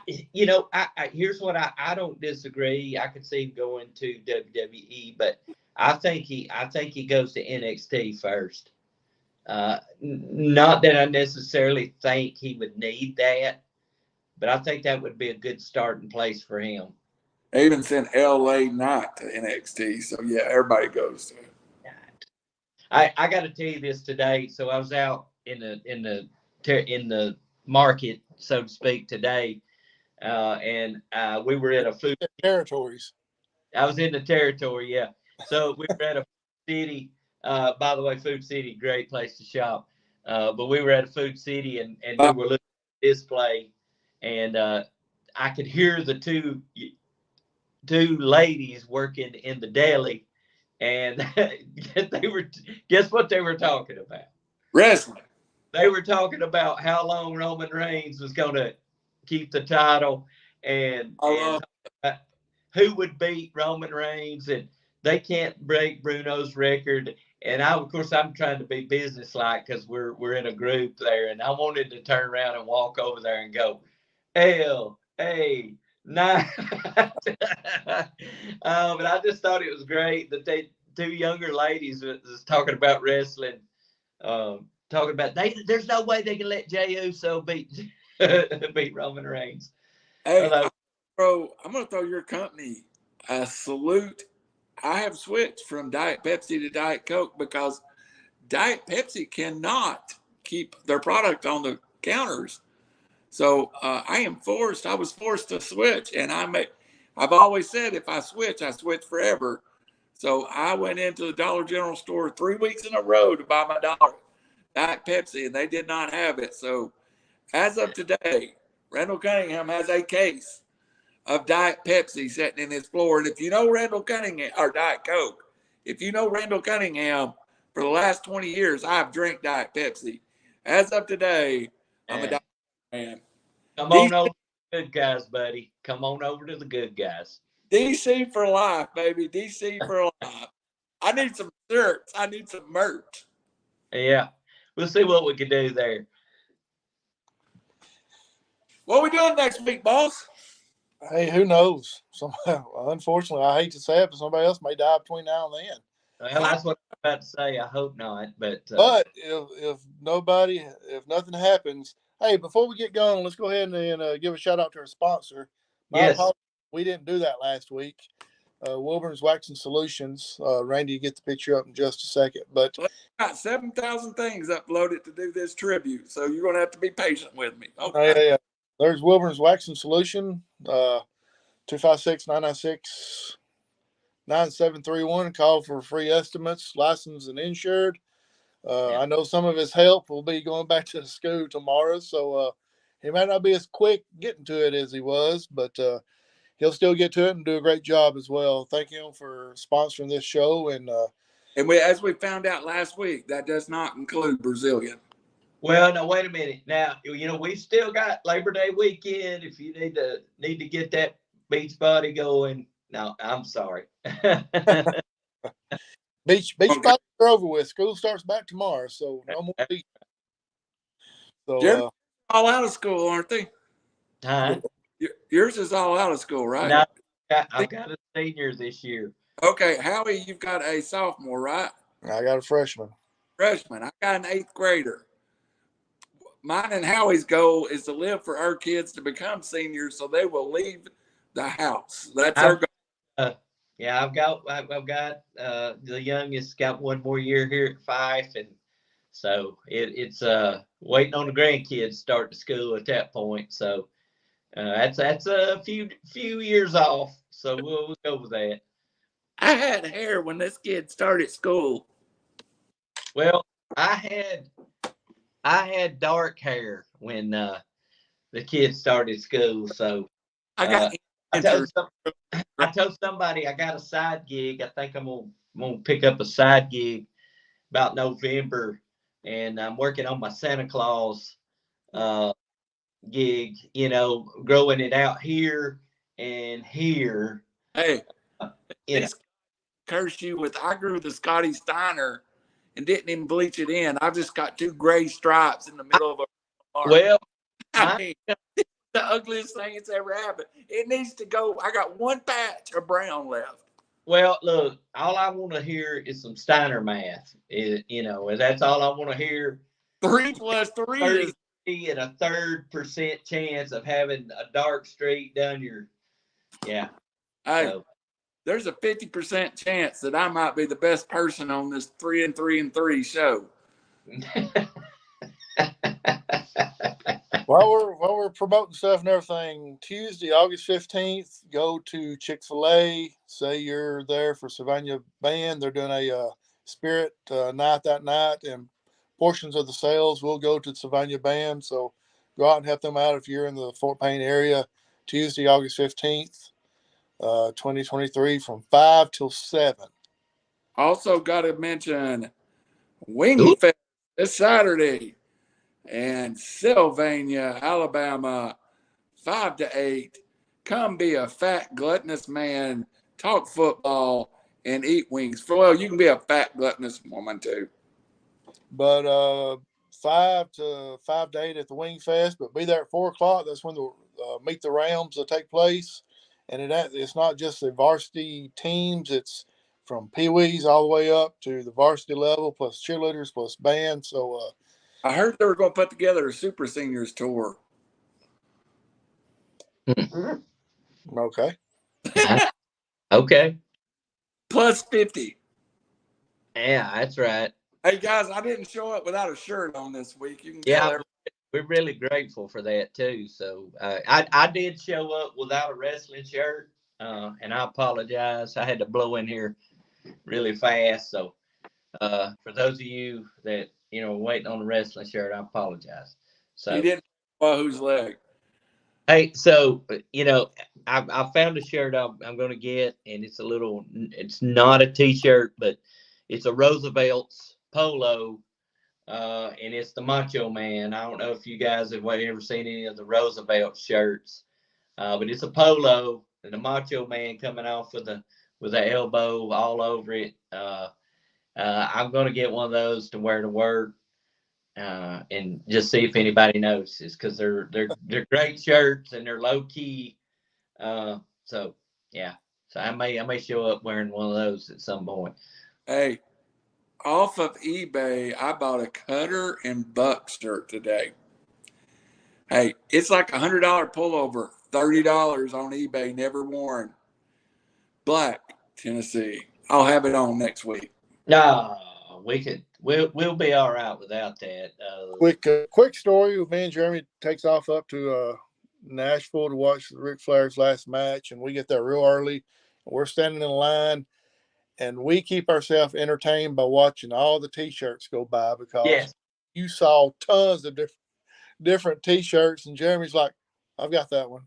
Here's what I don't disagree. I could see him going to WWE, but I think he goes to NXT first. Not that I necessarily think he would need that, but I think that would be a good starting place for him. They even sent LA Knight to NXT, so yeah, everybody goes to it. I got to tell you this today. So I was out in the market, so to speak, today, and we were at a food territories. I was in the territory, yeah. So we were at a city. By the way, Food City, great place to shop. But we were at a Food City, and we were looking at the display, and I could hear the two ladies working in the deli, and guess what they were talking about? Wrestling. They were talking about how long Roman Reigns was going to keep the title, and who would beat Roman Reigns, and they can't break Bruno's record. And of course, I'm trying to be businesslike because we're in a group there, and I wanted to turn around and walk over there and go, LA Knight. But I just thought it was great that they two younger ladies was talking about wrestling, talking about there's no way they can let Jey Uso beat Roman Reigns. Hey, I'm going to throw your company a salute. I have switched from Diet Pepsi to Diet Coke because Diet Pepsi cannot keep their product on the counters. So I was forced to switch, and I've always said if I switch forever. So I went into the Dollar General store 3 weeks in a row to buy my Diet Pepsi, and they did not have it. So as of today, Randall Cunningham has a case of Diet Pepsi sitting in his floor. And if you know Randall Cunningham, or Diet Coke, if you know Randall Cunningham, for the last 20 years, I've drank Diet Pepsi. As of today, I'm a Diet man. Come on over to the good guys, buddy. Come on over to the good guys. DC for life, baby. DC for life. I need some shirts. I need some merch. Yeah. We'll see what we can do there. What are we doing next week, boss? Hey, who knows? Unfortunately, I hate to say it, but somebody else may die between now and then. Well, that's what I'm about to say. I hope not. But if nothing happens, hey, before we get going, let's go ahead and give a shout out to our sponsor. Yes. We didn't do that last week. Wilburn's Waxing Solutions. Randy, you get the picture up in just a second. But I got 7,000 things uploaded to do this tribute, so you're going to have to be patient with me. Okay. yeah. There's Wilburn's Waxing Solution, 256-996-9731. Call for free estimates, licensed and insured. I know some of his help will be going back to the school tomorrow, so he might not be as quick getting to it as he was, but he'll still get to it and do a great job as well. Thank him for sponsoring this show. And as we found out last week, that does not include Brazilian. Well, no, wait a minute. Now, we still got Labor Day weekend. If you need to get that beach body going. No, I'm sorry. Beach bodies are over with. School starts back tomorrow, so no more beach. So all out of school, aren't they? Huh? Yours is all out of school, right? No, I've got a senior this year. Okay, Howie, you've got a sophomore, right? I got a freshman. I got an 8th grader. Mine and Howie's goal is to live for our kids to become seniors, so they will leave the house. That's our goal. Yeah, I've got the youngest got one more year here at 5, and so it's waiting on the grandkids to start to school at that point. So that's a few years off. So we'll go with that. I had hair when this kid started school. Well, I had dark hair when the kids started school. So I told somebody I got a side gig. I think I'm gonna pick up a side gig about November, and I'm working on my Santa Claus gig. Growing it out here and here. Hey, curse you with. I grew the Scotty Steiner and didn't even bleach it in. I just got 2 gray stripes in the middle of a arm. Well, the ugliest thing that's ever happened. It needs to go. I got 1 patch of brown left. Well, look, all I want to hear is some Steiner math. And that's all I want to hear. 3 plus 3 is and a 3% chance of having a dark streak down your. Yeah. Hey, there's a 50% chance that I might be the best person on this 3 and 3 and 3 show. While we're promoting stuff and everything, Tuesday, August 15th, go to Chick-fil-A. Say you're there for Savannah Band. They're doing a spirit night that night, and portions of the sales will go to Savannah Band. So go out and help them out if you're in the Fort Payne area. Tuesday, August 15th, 2023, from 5 till 7. Also got to mention Wing Fest this Saturday. And Sylvania, Alabama, 5 to 8. Come be a fat, gluttonous man, talk football, and eat wings. Well, you can be a fat, gluttonous woman too. But 5 to 8 at the Wing Fest. But be there at 4 o'clock. That's when the Meet the Rams will take place. And it's not just the varsity teams. It's from Pee-wees all the way up to the varsity level, plus cheerleaders, plus band. So I heard they were going to put together a Super Seniors tour. Okay. Okay. Plus 50. Yeah, that's right. Hey, guys, I didn't show up without a shirt on this week. You can tell everybody. We're really grateful for that, too. So I did show up without a wrestling shirt, and I apologize. I had to blow in here really fast. So for those of you that, waiting on the wrestling shirt, I apologize. So you didn't know whose leg. Hey, so, I found a shirt I'm going to get, and it's not a t-shirt, but it's a Roosevelt's polo, and it's the Macho Man. I don't know if you guys have ever seen any of the Roosevelt shirts, but it's a polo, and the Macho Man coming off with the elbow all over it. I'm going to get one of those to wear to work, and just see if anybody notices, because they're great shirts and they're low key. So yeah, so I may show up wearing one of those at some point. Hey, off of eBay, I bought a Cutter and Buck shirt today. Hey, it's like $100 pullover, $30 on eBay, never worn. Black, Tennessee. I'll have it on next week. No, we'll be all right without that. Quick story. Me and Jeremy takes off up to Nashville to watch Ric Flair's last match, and we get there real early. We're standing in line, and we keep ourselves entertained by watching all the T-shirts go by because you saw tons of different T-shirts, and Jeremy's like, "I've got that one.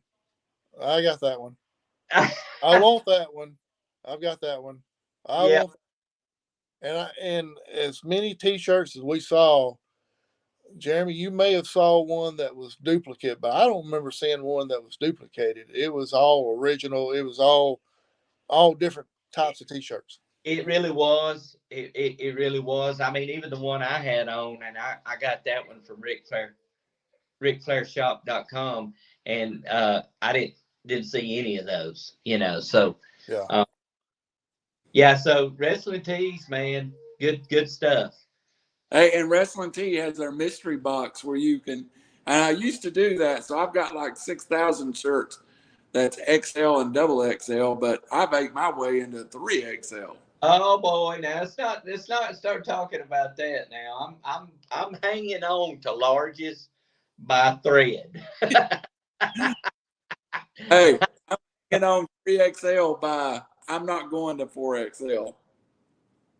I got that one. I want that one. I've got that one. I want." And as many T-shirts as we saw, Jeremy, you may have saw one that was duplicate, but I don't remember seeing one that was duplicated. It was all original. It was all different types of T-shirts. It really was. It really was. I mean, even the one I had on, and I got that one from Ric Flair, RiverCity-Media.com, and I didn't see any of those, So so wrestling tees, man, good stuff. Hey, and Wrestling Tee has their mystery box where you can, and I used to do that, so I've got like 6,000 shirts. That's XL and double XL, but I've ate my way into 3XL. Oh boy, now let's not start talking about that now. I'm hanging on to largest by thread. Hey, I'm hanging on 3XL by I'm not going to 4XL.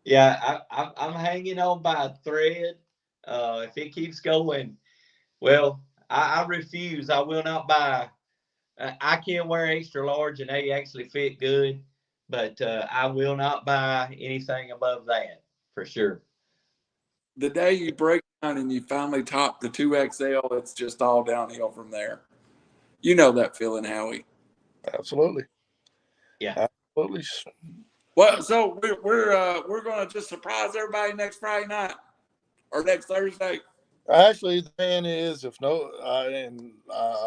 Yeah, I'm hanging on by a thread. If it keeps going, well, I refuse. I will not buy. I can wear extra large and they actually fit good, but I will not buy anything above that for sure. The day you break down and you finally top the 2XL, it's just all downhill from there. You know that feeling, Howie. Absolutely. Yeah. Absolutely. Well, so we're going to just surprise everybody next Friday night or next Thursday. Actually, the plan is I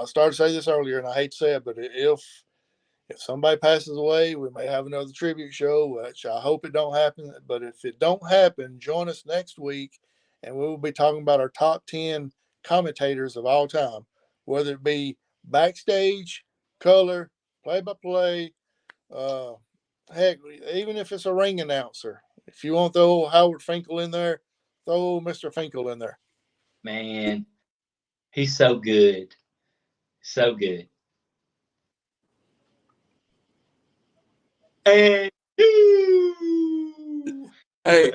started to say this earlier, and I hate to say it, but if somebody passes away, we may have another tribute show, which I hope it don't happen. But if it don't happen, join us next week, and we will be talking about our top 10 commentators of all time, whether it be backstage, color, play-by-play, heck, even if it's a ring announcer. If you want to throw Howard Finkel in there, throw Mr. Finkel in there. Man, he's so good. So good. And hey,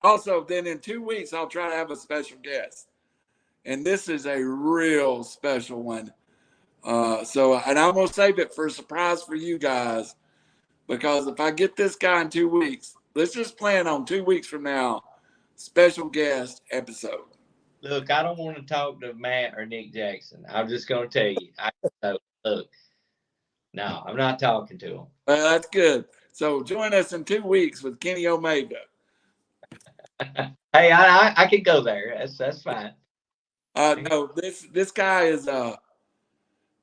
also, then in 2 weeks, I'll try to have a special guest. And this is a real special one. And I'm going to save it for a surprise for you guys. Because if I get this guy in 2 weeks, let's just plan on 2 weeks from now, special guest episode. Look, I don't want to talk to Matt or Nick Jackson. I'm just going to tell you. Look, no, I'm not talking to him. Well, that's good. So join us in 2 weeks with Kenny Omega. Hey, I can go there. That's fine. No, this guy is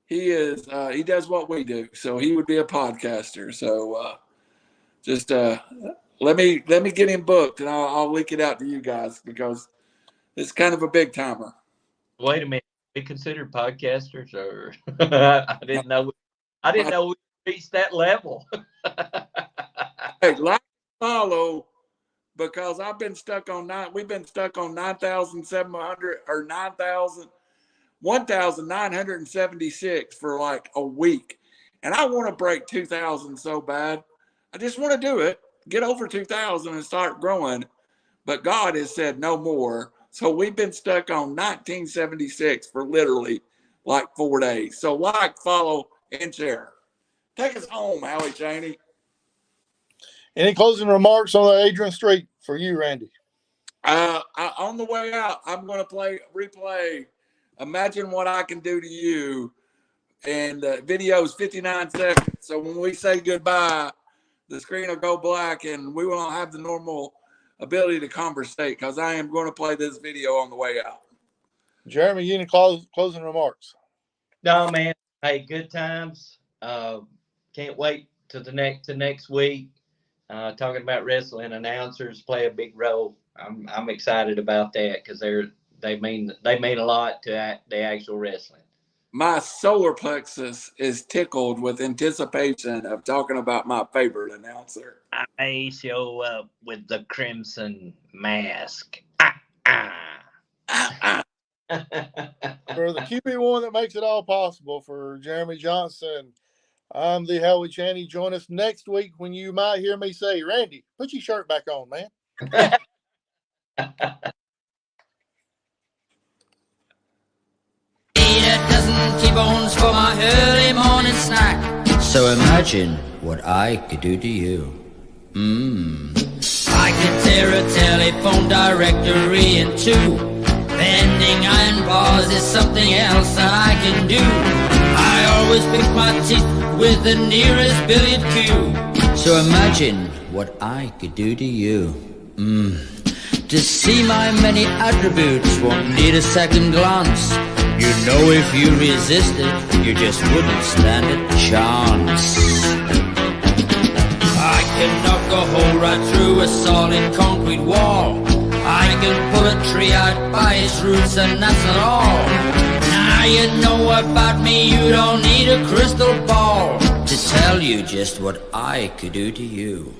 he does what we do, so he would be a podcaster. So just let me get him booked, and I'll leak it out to you guys because it's kind of a big timer. Wait a minute, we considered podcasters, or I didn't know we reached that level. Hey, like, follow, because I've been stuck on we've been stuck on 9,700 or 1,976 for like a week. And I want to break 2,000 so bad. I just want to do it, get over 2,000 and start growing. But God has said no more. So we've been stuck on 1976 for literally like 4 days. So like, follow, and share. Take us home, Howie Cheney. Any closing remarks on Adrian Street for you, Randy? On the way out, I'm going to replay Imagine What I Can Do to You. And the video is 59 seconds. So when we say goodbye, the screen will go black and we won't have the normal ability to conversate because I am going to play this video on the way out. Jeremy, you any closing remarks? No, man. Hey, good times. Can't wait to next week. Talking about wrestling announcers play a big role. I'm excited about that because they mean a lot to the actual wrestling. my solar plexus is tickled with anticipation of talking about my favorite announcer. I show up with the crimson mask. For the QB1 that makes it all possible, for Jeremy Johnson, I'm the Howie Chaney. Join us next week when you might hear me say, Randy, put your shirt back on, man. A dozen T-bones for my early morning snack. So imagine what I could do to you. I could tear a telephone directory in two. Bending iron bars is something else that I can do. I always pick my teeth with the nearest billiard cue. So imagine what I could do to you. To see my many attributes won't need a second glance. You know if you resisted, you just wouldn't stand a chance. I can knock a hole right through a solid concrete wall. I can pull a tree out by its roots and that's not all. Now you know about me, you don't need a crystal ball to tell you just what I could do to you.